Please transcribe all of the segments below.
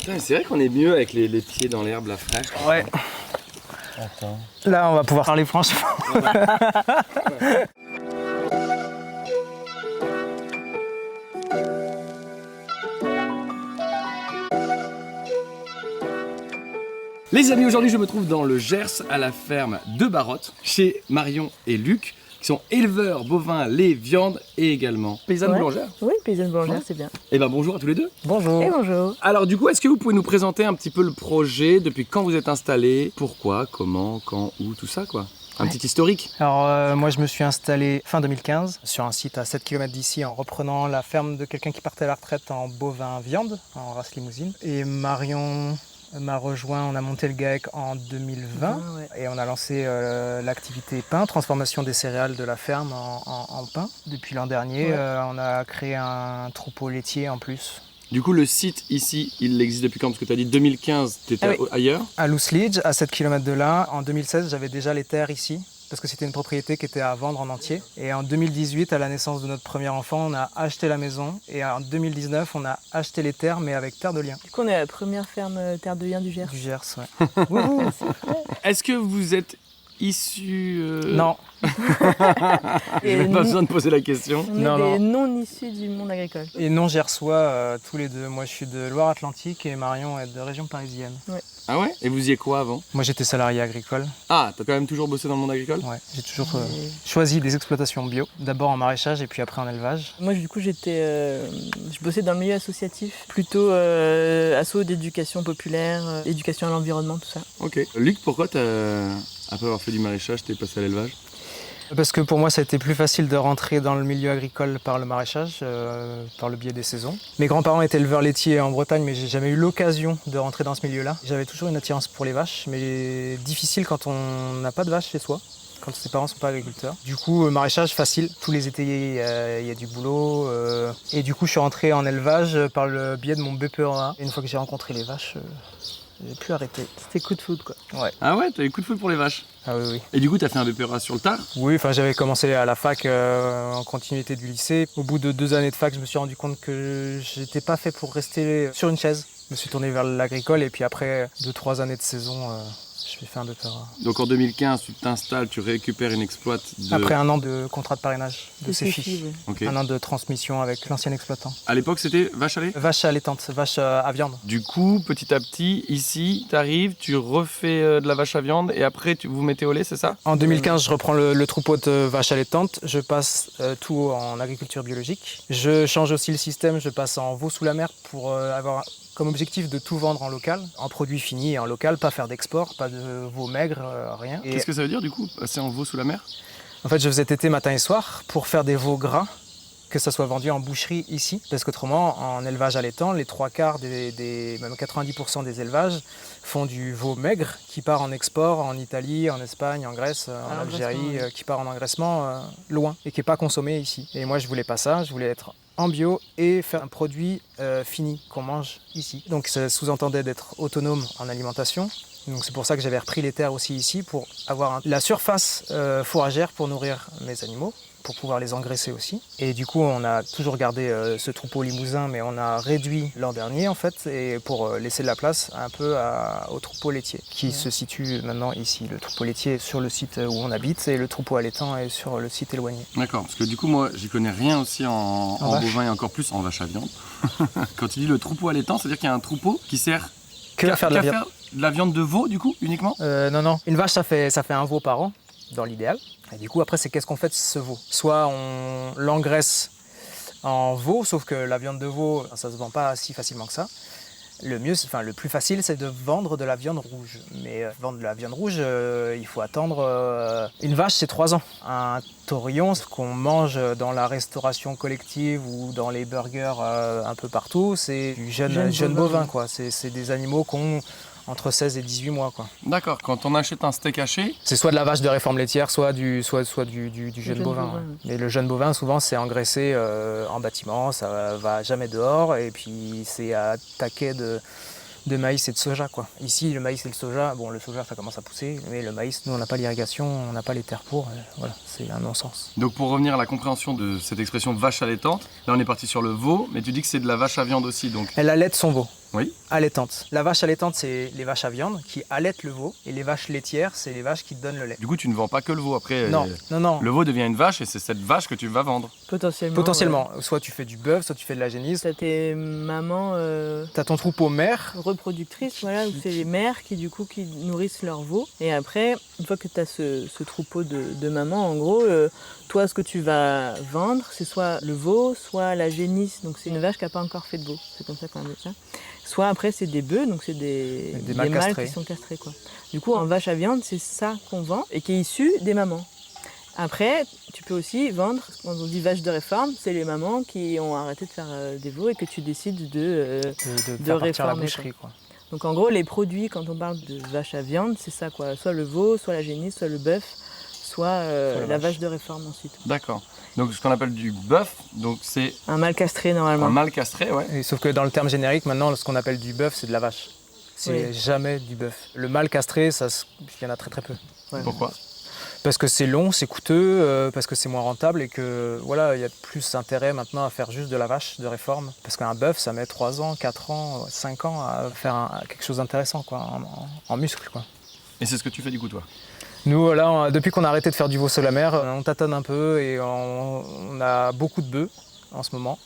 Putain, c'est vrai qu'on est mieux avec les pieds dans l'herbe, la fraîche. Ouais. Attends. Là, on va pouvoir parler franchement. Les amis, aujourd'hui je me trouve dans le Gers à la ferme de Barotte chez Marion et Luc qui sont éleveurs bovins, lait, viande et également paysannes boulangères. Oui, paysanne boulangère, c'est bien. Et ben bonjour à tous les deux. Bonjour. Et bonjour. Alors du coup, est-ce que vous pouvez nous présenter un petit peu le projet, depuis quand vous êtes installés, pourquoi, comment, quand, où, tout ça quoi? Un petit historique. Alors moi je me suis installé fin 2015 sur un site à 7 km d'ici en reprenant la ferme de quelqu'un qui partait à la retraite en bovin viande, en race limousine. Et Marion m'a rejoint, on a monté le GAEC en 2020 et on a lancé l'activité pain, transformation des céréales de la ferme en pain. Depuis l'an dernier, on a créé un troupeau laitier en plus. Du coup, le site ici, il existe depuis quand? Parce que tu as dit 2015, tu étais ailleurs. À Lousledge, à 7 km de là. En 2016, j'avais déjà les terres ici, parce que c'était une propriété qui était à vendre en entier. Et en 2018, à la naissance de notre premier enfant, on a acheté la maison. Et en 2019, on a acheté les terres, mais avec terre de liens. Du coup, on est à la première ferme terre de liens du Gers. Du Gers, ouais. Est-ce que vous êtes issus... Non. Je n'ai pas besoin de poser la question. On est des non issus du monde agricole. Et non gersois, tous les deux. Moi, je suis de Loire-Atlantique et Marion est de région parisienne. Ouais. Ah ouais? Et vous faisiez quoi avant? Moi, j'étais salarié agricole. Ah, t'as quand même toujours bossé dans le monde agricole? Ouais, j'ai toujours choisi des exploitations bio. D'abord en maraîchage et puis après en élevage. Moi, du coup, je bossais dans le milieu associatif, plutôt asso d'éducation populaire, éducation à l'environnement, tout ça. Ok. Luc, pourquoi après avoir fait du maraîchage, t'es passé à l'élevage? Parce que pour moi, ça a été plus facile de rentrer dans le milieu agricole par le maraîchage, par le biais des saisons. Mes grands-parents étaient éleveurs laitiers en Bretagne, mais j'ai jamais eu l'occasion de rentrer dans ce milieu-là. J'avais toujours une attirance pour les vaches, mais difficile quand on n'a pas de vaches chez soi, quand ses parents ne sont pas agriculteurs. Du coup, maraîchage facile, tous les étés, il y a du boulot. Et du coup, je suis rentré en élevage par le biais de mon BPEA. Une fois que j'ai rencontré les vaches, j'ai plus arrêté. C'était coup de foudre, quoi. Ouais. Ah ouais, t'as eu coup de foudre pour les vaches? Ah oui, oui. Et du coup, t'as fait un BPEA sur le tard? Oui, enfin j'avais commencé à la fac en continuité du lycée. Au bout de 2 années de fac, je me suis rendu compte que j'étais pas fait pour rester sur une chaise. Je me suis tourné vers l'agricole et puis après 2-3 années de saison, je vais faire un BPEA. Donc en 2015, tu t'installes, tu récupères une exploite de... Après un an de contrat de parrainage de CEFI. Ouais. Ok. Un an de transmission avec l'ancien exploitant. À l'époque, c'était vache à lait? Vache allaitante, vache à viande. Du coup, petit à petit, ici, t'arrives, tu refais de la vache à viande et après, vous mettez au lait, c'est ça? En 2015, je reprends le troupeau de vaches allaitantes. Je passe tout en agriculture biologique. Je change aussi le système, je passe en veau sous la mer pour avoir comme objectif de tout vendre en local, en produits finis et en local, pas faire d'export, pas de veau maigre, rien. Qu'est-ce que ça veut dire du coup, passer en veau sous la mer? En fait, je faisais téter matin et soir pour faire des veaux gras, que ça soit vendu en boucherie ici, parce qu'autrement, en élevage allaitant, les 3/4 même 90% des élevages font du veau maigre qui part en export en Italie, en Espagne, en Grèce, en Algérie, qui part en engraissement loin et qui n'est pas consommé ici. Et moi, je voulais pas ça, je voulais être en bio et faire un produit fini qu'on mange ici. Donc ça sous-entendait d'être autonome en alimentation. Donc c'est pour ça que j'avais repris les terres aussi ici pour avoir la surface fourragère pour nourrir mes animaux, pour pouvoir les engraisser aussi. Et du coup, on a toujours gardé ce troupeau limousin, mais on a réduit l'an dernier en fait, et pour laisser de la place un peu au troupeau laitier, qui se situe maintenant ici. Le troupeau laitier est sur le site où on habite et le troupeau allaitant est sur le site éloigné. D'accord, parce que du coup, moi, j'y connais rien aussi en bovin et encore plus en vache à viande. Quand tu dis le troupeau allaitant, c'est-à-dire qu'il y a un troupeau qui sert à faire de la viande. De la viande de veau, du coup, uniquement? Non. Une vache, ça fait un veau par an, dans l'idéal. Et du coup, après, c'est qu'est-ce qu'on fait de ce veau? Soit on l'engraisse en veau, sauf que la viande de veau, ça se vend pas si facilement que ça. Le plus facile, c'est de vendre de la viande rouge. Mais vendre de la viande rouge, il faut attendre... Une vache, c'est 3 ans. Un taurillon, ce qu'on mange dans la restauration collective ou dans les burgers un peu partout, c'est du jeune bovin, quoi. C'est des animaux qu'on... entre 16 et 18 mois, quoi. D'accord, quand on achète un steak haché... C'est soit de la vache de réforme laitière, soit du jeune bovin. Ouais. Mais le jeune bovin, souvent, c'est engraissé en bâtiment, ça va jamais dehors, et puis c'est à taquet de maïs et de soja, quoi. Ici, le maïs et le soja, bon, le soja, ça commence à pousser, mais le maïs, nous, on n'a pas l'irrigation, on n'a pas les terres pour, voilà, c'est un non-sens. Donc pour revenir à la compréhension de cette expression vache allaitante, là on est parti sur le veau, mais tu dis que c'est de la vache à viande aussi, donc... Elle allaite son veau. Oui. allaitantes. La vache allaitante, c'est les vaches à viande qui allaitent le veau. Et les vaches laitières, c'est les vaches qui te donnent le lait. Du coup, tu ne vends pas que le veau. Après, Non. le veau devient une vache et c'est cette vache que tu vas vendre. Potentiellement. Soit tu fais du bœuf, soit tu fais de la génisse. T'as tes mamans T'as ton troupeau mère. reproductrices, voilà, où c'est les mères qui du coup qui nourrissent leurs veaux. Et après, une fois que tu as ce troupeau de mamans, en gros, toi ce que tu vas vendre, c'est soit le veau, soit la génisse, donc c'est une vache qui n'a pas encore fait de veau, c'est comme ça qu'on appelle ça. Soit après c'est des bœufs, donc c'est des mâles mâles castrés. qui sont castrés quoi. Du coup en vache à viande, c'est ça qu'on vend et qui est issu des mamans. Après, tu peux aussi vendre, quand on dit vache de réforme, c'est les mamans qui ont arrêté de faire des veaux et que tu décides De faire partir la réformer, boucherie, quoi. donc en gros, les produits, quand on parle de vache à viande, c'est ça quoi. Soit le veau, soit la génisse, soit le bœuf, soit la vache de réforme ensuite. D'accord. Donc ce qu'on appelle du bœuf, donc c'est Un mâle castré normalement. un mâle castré, ouais. Et sauf que dans le terme générique, maintenant, ce qu'on appelle du bœuf, c'est de la vache. C'est Oui. jamais du bœuf. Le mâle castré, il y en a très très peu. Ouais. Pourquoi? Parce que c'est long, c'est coûteux, parce que c'est moins rentable et que voilà, il y a plus intérêt maintenant à faire juste de la vache de réforme. Parce qu'un bœuf, ça met 3 ans, 4 ans, 5 ans à faire quelque chose d'intéressant quoi, en muscle. Quoi. Et c'est ce que tu fais du coup, toi? Nous, là, depuis qu'on a arrêté de faire du veau sur la mer, on tâtonne un peu et on a beaucoup de bœufs en ce moment.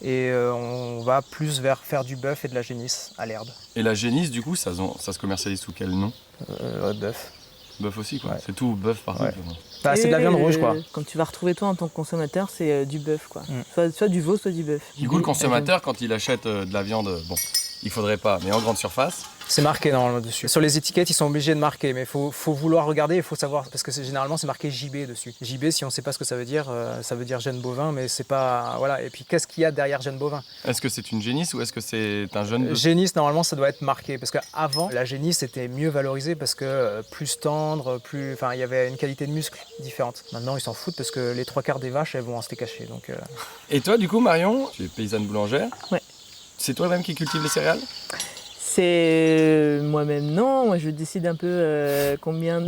Et on va plus vers faire du bœuf et de la génisse à l'herbe. Et la génisse, du coup, ça se commercialise sous quel nom? Bœuf. Bœuf aussi, quoi. Ouais. C'est tout bœuf partout. Ouais. quoi. Bah, c'est de la viande rouge, quoi. Quand tu vas retrouver toi en tant que consommateur, c'est du bœuf quoi. Mm. Soit du veau, soit du bœuf. Du coup, le consommateur, quand il achète de la viande, bon, il faudrait pas, mais en grande surface, C'est marqué normalement dessus. Sur les étiquettes, ils sont obligés de marquer, mais il faut vouloir regarder, il faut savoir, parce que généralement c'est marqué JB dessus. JB, si on ne sait pas ce que ça veut dire gène bovin, mais c'est pas... Voilà. Et puis qu'est-ce qu'il y a derrière gène bovin? est-ce que c'est une génisse ou est-ce que c'est un jeune bœuf? Génisse, normalement, ça doit être marqué, parce qu'avant, la génisse était mieux valorisée, parce que plus tendre, enfin, il y avait une qualité de muscle différente. Maintenant, ils s'en foutent, parce que les 3/4 des vaches, elles vont en steak haché, donc... Et toi, du coup, Marion, tu es paysanne boulangère. Ouais. C'est toi-même qui cultive les céréales? C'est moi-même non, moi je décide un peu combien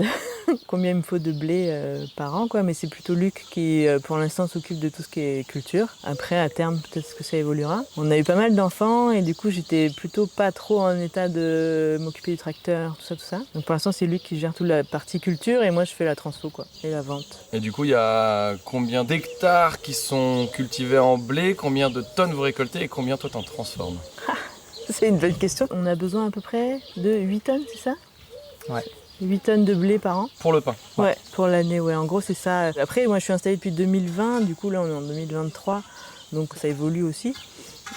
il me faut de blé par an quoi, mais c'est plutôt Luc qui pour l'instant s'occupe de tout ce qui est culture. Après à terme peut-être que ça évoluera. On a eu pas mal d'enfants et du coup j'étais plutôt pas trop en état de m'occuper du tracteur, tout ça. Donc pour l'instant c'est Luc qui gère toute la partie culture et moi je fais la transfo quoi et la vente. Et du coup, il y a combien d'hectares qui sont cultivés en blé? Combien de tonnes vous récoltez et combien toi t'en transformes? C'est une bonne question. On a besoin à peu près de 8 tonnes, c'est ça? Ouais. 8 tonnes de blé par an. Pour le pain. Ouais, pour l'année, ouais. En gros, c'est ça. Après, moi, je suis installée depuis 2020. Du coup, là, on est en 2023. Donc, ça évolue aussi.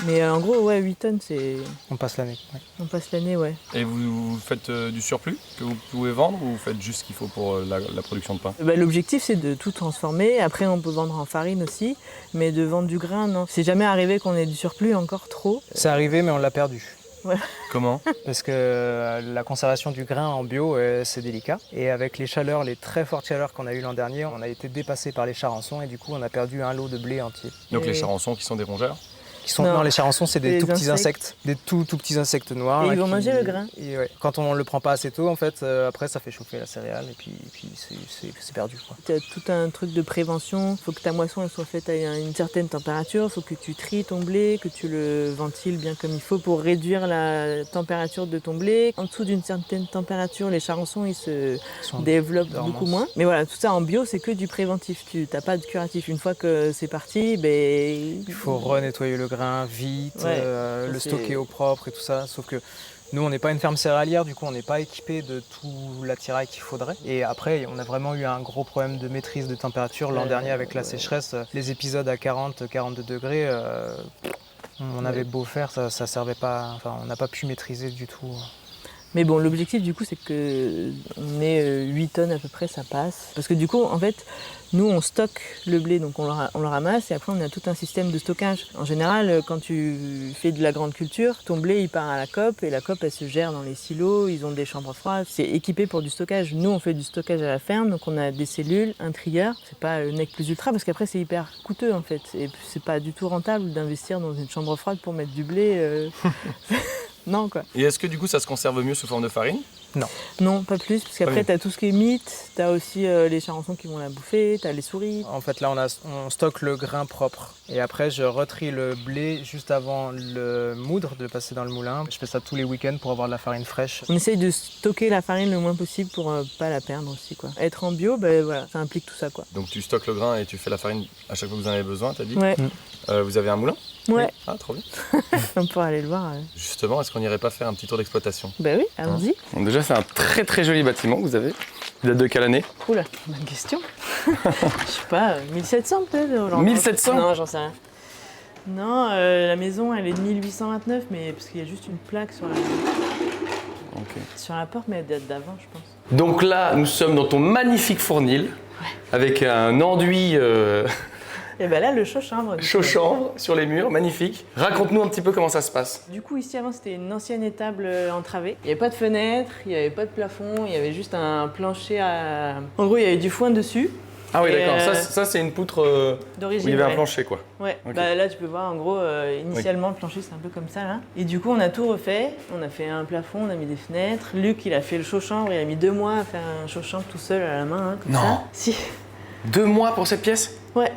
Mais en gros, ouais, 8 tonnes, c'est... On passe l'année. Ouais. On passe l'année, ouais. Et vous faites du surplus que vous pouvez vendre ou vous faites juste ce qu'il faut pour la production de pain? Bah, l'objectif, c'est de tout transformer. Après, on peut vendre en farine aussi. Mais de vendre du grain, non. C'est jamais arrivé qu'on ait du surplus encore trop. C'est arrivé, mais on l'a perdu. Comment? Parce que la conservation du grain en bio, c'est délicat. Et avec les chaleurs, les très fortes chaleurs qu'on a eues l'an dernier, on a été dépassé par les charançons et du coup, on a perdu un lot de blé entier. Donc Et- les charançons qui sont des rongeurs? Non, les charançons, c'est des Les tout petits insectes. insectes. Des tout petits insectes noirs. Et là, ils vont qui- manger le grain. Et ouais. Quand on le prend pas assez tôt, en fait, après, ça fait chauffer la céréale et puis c'est perdu. Quoi. Tu as tout un truc de prévention. Il faut que ta moisson elle soit faite à une certaine température. Il faut que tu tries ton blé, que tu le ventiles bien comme il faut pour réduire la température de ton blé. En dessous d'une certaine température, les charançons ils se Ils sont- développent dormance. beaucoup moins. Mais voilà, tout ça en bio, c'est que du préventif. Tu n'as pas de curatif. Une fois que c'est parti, ben... Il faut renettoyer le grain vite, Ouais, ça, le c'est- stocker au propre et tout ça. Sauf que nous, on n'est pas une ferme céréalière, du coup, on n'est pas équipé de tout l'attirail qu'il faudrait. Et après, on a vraiment eu un gros problème de maîtrise de température l'an dernier avec la sécheresse. Les épisodes à 40, 42 degrés, on avait beau faire, ça servait pas. Enfin, on n'a pas pu maîtriser du tout. Mais bon, l'objectif du coup, c'est que on ait 8 tonnes à peu près, ça passe. Parce que du coup, en fait, nous, on stocke le blé, donc on le ramasse et après, on a tout un système de stockage. En général, quand tu fais de la grande culture, ton blé, il part à la COP et la COP, elle se gère dans les silos, ils ont des chambres froides. C'est équipé pour du stockage. Nous, on fait du stockage à la ferme, donc on a des cellules, un trieur. C'est pas le nec plus ultra parce qu'après, c'est hyper coûteux en fait. Et c'est pas du tout rentable d'investir dans une chambre froide pour mettre du blé. Non, quoi. Et est-ce que du coup ça se conserve mieux sous forme de farine? Non. Non, pas plus, parce qu'après oui. t'as tout ce qui est mythe, t'as aussi les charançons qui vont la bouffer, t'as les souris. En fait, là, on stocke le grain propre. Et après, je retrie le blé juste avant le moudre, de le passer dans le moulin. Je fais ça tous les week-ends pour avoir de la farine fraîche. On essaye de stocker la farine le moins possible pour pas la perdre aussi, quoi. Être en bio, ben voilà, ça implique tout ça, quoi. Donc tu stockes le grain et tu fais la farine à chaque fois que vous en avez besoin, t'as dit. Ouais, Vous avez un moulin? ouais, Ah, trop bien. on pourra aller le voir. Justement, est-ce qu'on n'irait pas faire un petit tour d'exploitation? Ben oui, allons-y. Donc déjà, c'est un très très joli bâtiment que vous avez. Il date de quelle année? Oula, bonne question. Je sais pas, 1700 peut-être aujourd'hui. 1700? Non, j'en sais rien. Non, la maison elle est de 1829, mais parce qu'il y a juste une plaque sur la porte, mais elle date d'avant, je pense. Donc là, nous sommes dans ton magnifique fournil, avec un enduit Et ben là, le chaud-chambre. du coup. chaud-chambre sur les murs, magnifique. Raconte-nous un petit peu comment ça se passe. Du coup, ici avant, c'était une ancienne étable entravée. Il n'y avait pas de fenêtre, il n'y avait pas de plafond, il y avait juste un plancher à. En gros, il y avait du foin dessus. Ah oui, Et, d'accord. Ça, c'est une poutre où D'origine. il y avait un ouais. plancher, quoi. Ouais, Ok. bah là tu peux voir en gros, initialement le plancher c'est un peu comme ça là. Et du coup on a tout refait, on a fait un plafond, on a mis des fenêtres. Luc il a fait le chaud-chambre, il a mis 2 mois à faire un chaud-chambre tout seul à la main, hein, comme Non. ça. Si. 2 mois pour cette pièce? Ouais.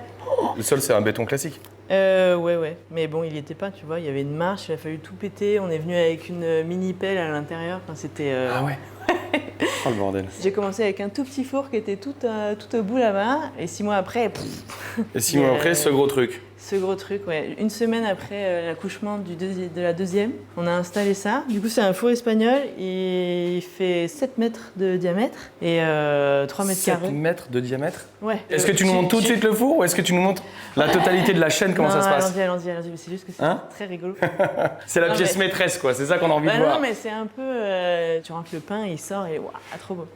Le sol, c'est un béton classique. Ouais. Mais bon, il y était pas, tu vois, il y avait une marche, il a fallu tout péter. On est venu avec une mini pelle à l'intérieur. Enfin, c'était. Ah ouais. Oh le bordel. J'ai commencé avec un tout petit four qui était tout au bout là-bas. Et 6 mois après, Et 6 mois après, ce gros truc. ce gros truc, ouais. Une semaine après l'accouchement de la deuxième, on a installé ça. Du coup, c'est un four espagnol. Il fait 7 mètres de diamètre et 3 mètres 7 carrés. mètres de diamètre. Ouais. Est-ce que tu nous montres tout de suite le four ou est-ce que tu nous montres la totalité de la chaîne, comment Non, ça se passe? allons-y. Mais c'est juste que c'est Hein très rigolo. C'est la Non, pièce mais- maîtresse, quoi. C'est ça qu'on a envie Bah de voir. non, mais c'est un peu. Tu rentres le pain, il sort et waouh, trop beau.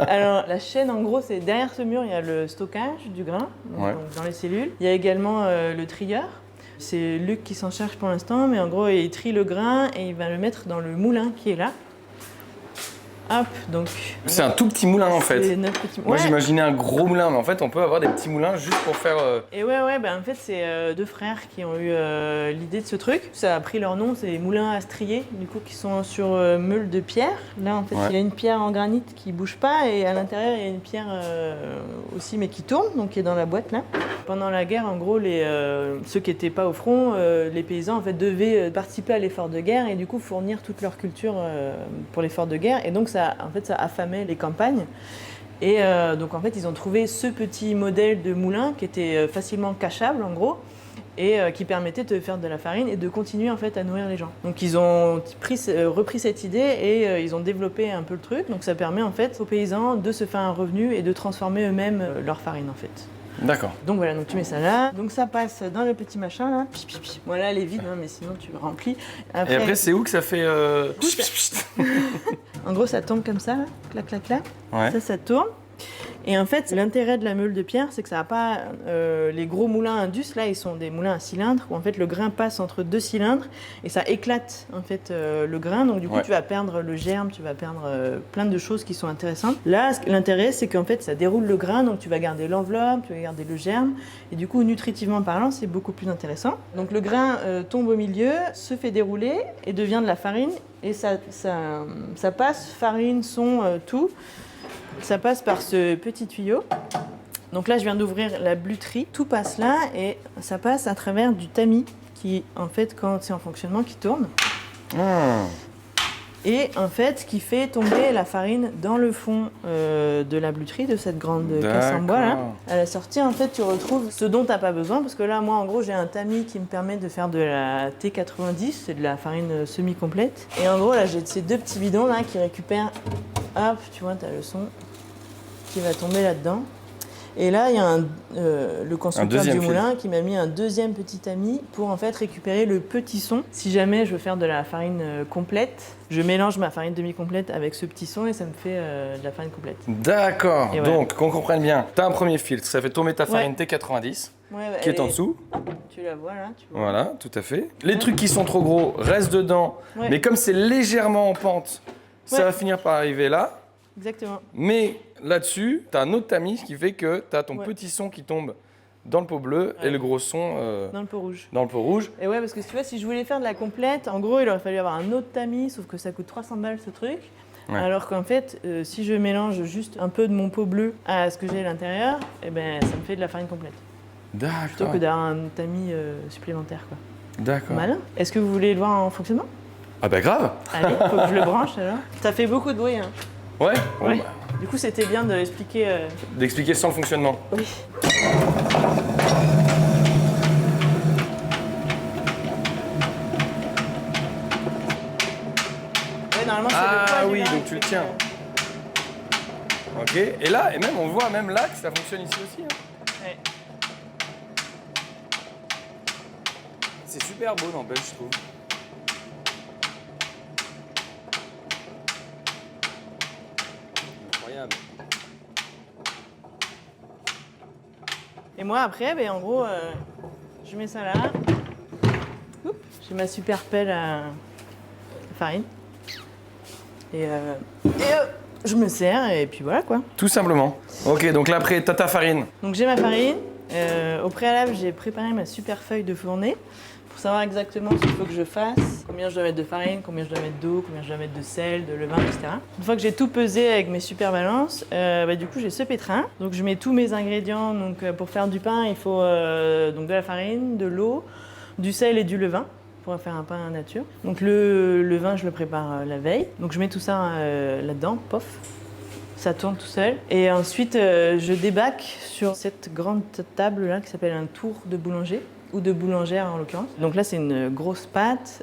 Alors, la chaîne, en gros, c'est derrière ce mur, il y a le stockage du grain, donc, Ouais. donc dans les cellules. Il y a également le trieur. C'est Luc qui s'en charge pour l'instant, mais en gros, il trie le grain et il va le mettre dans le moulin qui est là. Hop, donc. C'est un tout petit moulin en c'est fait. notre petit- Moi Ouais. j'imaginais un gros moulin, mais en fait on peut avoir des petits moulins juste pour faire. Et ouais, ben en fait, c'est 2 frères qui ont eu l'idée de ce truc. Ça a pris leur nom, c'est les moulins à strier, du coup, qui sont sur meule de pierre. Là, en fait, Ouais. il y a une pierre en granit qui bouge pas, et à l'intérieur, il y a une pierre aussi, mais qui tourne, donc qui est dans la boîte là. Pendant la guerre, en gros, ceux qui n'étaient pas au front, les paysans, en fait, devaient participer à l'effort de guerre et du coup fournir toute leur culture pour l'effort de guerre. Et donc, ça affamait les campagnes. Et donc en fait, ils ont trouvé ce petit modèle de moulin qui était facilement cachable en gros et qui permettait de faire de la farine et de continuer en fait à nourrir les gens. Donc ils ont repris cette idée et ils ont développé un peu le truc. Donc ça permet en fait aux paysans de se faire un revenu et de transformer eux-mêmes leur farine en fait. D'accord. Donc voilà, donc tu mets ça là. Donc ça passe dans le petit machin là. Voilà, elle est vide, hein, mais sinon tu remplis. Et après c'est où que ça fait. En gros, ça tombe comme ça, là. Clac, clac, clac. Ouais. Ça tourne. Et en fait, l'intérêt de la meule de pierre, c'est que ça n'a pas les gros moulins Indus. Là, ils sont des moulins à cylindres où en fait le grain passe entre 2 cylindres et ça éclate en fait le grain. Donc du coup, Ouais. tu vas perdre le germe, tu vas perdre plein de choses qui sont intéressantes. Là, l'intérêt, c'est qu'en fait, ça déroule le grain, donc tu vas garder l'enveloppe, tu vas garder le germe. Et du coup, nutritivement parlant, c'est beaucoup plus intéressant. Donc le grain tombe au milieu, se fait dérouler et devient de la farine. Et ça passe, farine, son, tout. Ça passe par ce petit tuyau. Donc là, je viens d'ouvrir la bluterie. Tout passe là et ça passe à travers du tamis qui, en fait, quand c'est en fonctionnement, qui tourne. Et en fait, qui fait tomber la farine dans le fond de la bluterie, de cette grande caisse en bois là. D'accord. À la sortie, en fait, tu retrouves ce dont tu n'as pas besoin. Parce que là, moi, en gros, j'ai un tamis qui me permet de faire de la T90, c'est de la farine semi-complète. Et en gros, là, j'ai ces 2 petits bidons là qui récupèrent. Hop, tu vois, tu as le son qui va tomber là-dedans. Et là, il y a le constructeur deuxième du fil. moulin qui m'a mis un deuxième petit tamis pour en fait récupérer le petit son. Si jamais je veux faire de la farine complète, je mélange ma farine demi-complète avec ce petit son et ça me fait de la farine complète. D'accord. Et voilà. Donc qu'on comprenne bien, t'as un premier filtre, ça fait tomber ta farine T90 Ouais, qui est en dessous. Tu la vois là, tu vois. Voilà, tout à fait. Les trucs qui sont trop gros restent dedans, Ouais. mais comme c'est légèrement en pente, ça Ouais. va finir par arriver là. Exactement. Mais là-dessus, tu as un autre tamis qui fait que tu as ton Ouais. petit son qui tombe dans le pot bleu et Ouais. le gros son Dans le pot rouge. dans le pot rouge. Et ouais, parce que tu vois, si je voulais faire de la complète, en gros, il aurait fallu avoir un autre tamis, sauf que ça coûte 300 balles ce truc. Ouais. Alors qu'en fait, si je mélange juste un peu de mon pot bleu à ce que j'ai à l'intérieur, eh ben, ça me fait de la farine complète. Plutôt D'accord. que d'avoir un tamis supplémentaire, quoi. D'accord. Malin. Est-ce que vous voulez le voir en fonctionnement? Ah bah grave. Allez, faut que je le branche alors. Ça fait beaucoup de bruit, hein. Ouais. Bon, Ouais. bah, Du coup, c'était bien de l'expliquer. d'expliquer sans le fonctionnement. Oui. Ouais, normalement, c'est le poids Ah du oui, vin donc qui tu le fait tiens. Ok. Et là, et même on voit même là que ça fonctionne ici aussi. Hein. Ouais. C'est super beau, n'empêche, je trouve. Incroyable. Et moi, après, ben, en gros, je mets ça là. Oups, j'ai ma super pelle à farine. Et je me sers et puis voilà quoi. Tout simplement. Ok, donc là après, t'as ta farine. Donc j'ai ma farine. Au préalable, j'ai préparé ma super feuille de fournée pour savoir exactement ce qu'il faut que je fasse, combien je dois mettre de farine, combien je dois mettre d'eau, combien je dois mettre de sel, de levain, etc. Une fois que j'ai tout pesé avec mes super balances, du coup j'ai ce pétrin. Donc je mets tous mes ingrédients. Donc pour faire du pain, il faut donc de la farine, de l'eau, du sel et du levain pour faire un pain nature. Donc le vin, je le prépare la veille. Donc je mets tout ça là-dedans, pof. Ça tourne tout seul. Et ensuite, je débaque sur cette grande table là qui s'appelle un tour de boulanger, ou de boulangère en l'occurrence. Donc là, c'est une grosse pâte.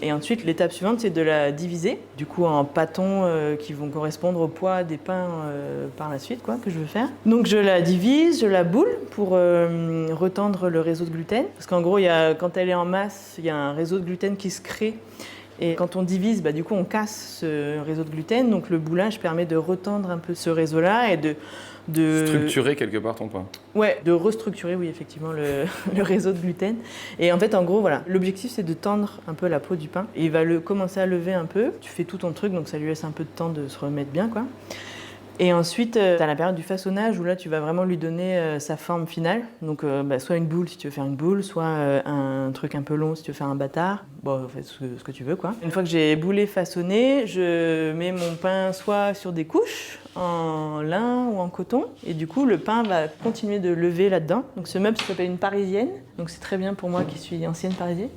Et ensuite, l'étape suivante, c'est de la diviser, du coup en pâtons qui vont correspondre au poids des pains par la suite, quoi, que je veux faire. Donc je la divise, je la boule pour retendre le réseau de gluten. Parce qu'en gros, quand elle est en masse, il y a un réseau de gluten qui se crée. Et quand on divise, du coup, on casse ce réseau de gluten. Donc le boulage permet de retendre un peu ce réseau-là et de Structurer quelque part ton pain. Ouais, de restructurer, oui, effectivement, le réseau de gluten. Et en fait, en gros, voilà, l'objectif, c'est de tendre un peu la peau du pain. Et il va commencer à lever un peu. Tu fais tout ton truc, donc ça lui laisse un peu de temps de se remettre bien, quoi. Et ensuite, tu as la période du façonnage où là, tu vas vraiment lui donner sa forme finale. Donc, soit une boule si tu veux faire une boule, soit un truc un peu long si tu veux faire un bâtard. Bon, en fait, ce que tu veux, quoi. Une fois que j'ai boulé, façonné, je mets mon pain soit sur des couches, en lin ou en coton. Et du coup, le pain va continuer de lever là-dedans. Donc, ce meuble s'appelle une parisienne. Donc, c'est très bien pour moi qui suis ancienne parisienne.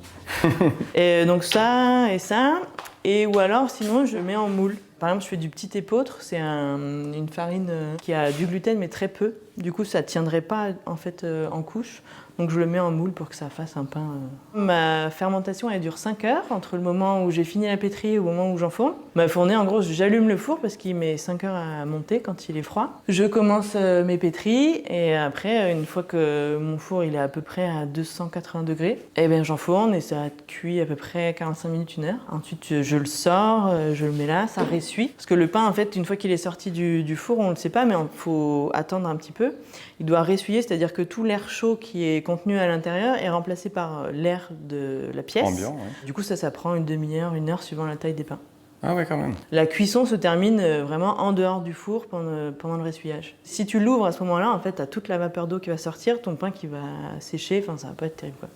Et donc, ça et ça. Et ou alors, sinon, je mets en moule. Par exemple, je fais du petit épeautre, c'est une farine qui a du gluten mais très peu. Du coup, ça ne tiendrait pas en fait en couche. Donc je le mets en moule pour que ça fasse un pain. Ma fermentation, elle dure 5 heures entre le moment où j'ai fini la pétrie et au moment où j'enfourne. Ma fournée, en gros, j'allume le four parce qu'il met 5 heures à monter quand il est froid. Je commence mes pétries et après, une fois que mon four il est à peu près à 280 degrés, j'enfourne et ça cuit à peu près 45 minutes, 1 heure. Ensuite, je le sors, je le mets là, ça ressuit. Parce que le pain, en fait, une fois qu'il est sorti du four, on ne le sait pas, mais il faut attendre un petit peu. Il doit ressuyer, c'est-à-dire que tout l'air chaud qui est contenu à l'intérieur est remplacé par l'air de la pièce. Ambiant, ouais. Du coup, ça prend une demi-heure, 1 heure suivant la taille des pains. Ah ouais, quand même. La cuisson se termine vraiment en dehors du four pendant le ressuyage. Si tu l'ouvres à ce moment-là, en fait, tu as toute la vapeur d'eau qui va sortir, ton pain qui va sécher, ça va pas être terrible, quoi.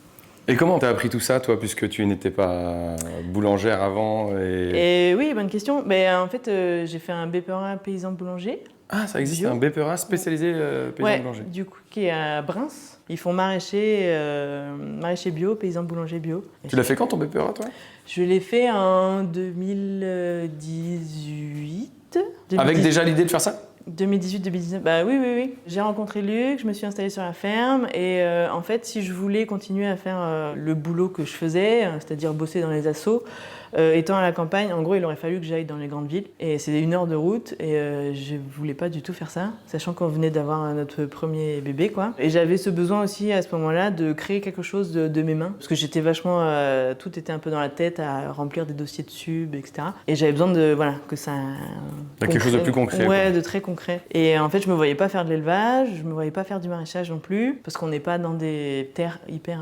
Et comment t'as appris tout ça, toi, puisque tu n'étais pas boulangère avant Et oui, bonne question. En fait, j'ai fait un BPRA paysan boulanger. Ah, ça existe, bio. un BPRA spécialisé paysan boulanger. Du coup, qui est à Breims. Ils font maraîcher bio, paysan boulanger bio. Tu l'as fait quand ton BPRA, toi? Je l'ai fait en 2018. Avec déjà l'idée de faire ça? 2018-2019, oui. J'ai rencontré Luc, je me suis installée sur la ferme et en fait, si je voulais continuer à faire le boulot que je faisais, c'est-à-dire bosser dans les assos, étant à la campagne, en gros, il aurait fallu que j'aille dans les grandes villes et c'est 1 heure de route et je voulais pas du tout faire ça, sachant qu'on venait d'avoir notre premier bébé, quoi. Et j'avais ce besoin aussi à ce moment-là de créer quelque chose de mes mains, parce que j'étais vachement, tout était un peu dans la tête à remplir des dossiers de sub, etc. Et j'avais besoin de, que ça... Quelque chose de plus concret. Ouais, de très concret. Et en fait, je me voyais pas faire de l'élevage, je me voyais pas faire du maraîchage non plus, parce qu'on n'est pas dans des terres hyper...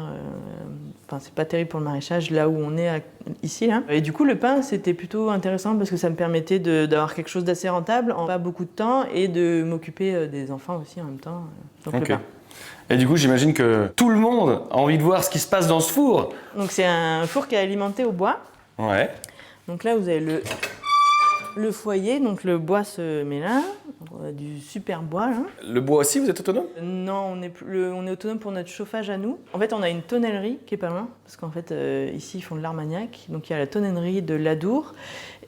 c'est pas terrible pour le maraîchage là où on est ici, là. Et du coup, le pain, c'était plutôt intéressant parce que ça me permettait d'avoir quelque chose d'assez rentable en pas beaucoup de temps et de m'occuper des enfants aussi en même temps. Donc, Ok. le pain. Et du coup, j'imagine que tout le monde a envie de voir ce qui se passe dans ce four. Donc c'est un four qui est alimenté au bois. Ouais. Donc là, vous avez Le foyer, donc le bois se met là, on a du super bois là. Le bois aussi, vous êtes autonome? Non, on est autonome pour notre chauffage à nous. En fait, on a une tonnellerie qui est pas loin, parce qu'en fait, ici, ils font de l'Armagnac. Donc, il y a la tonnellerie de l'Adour.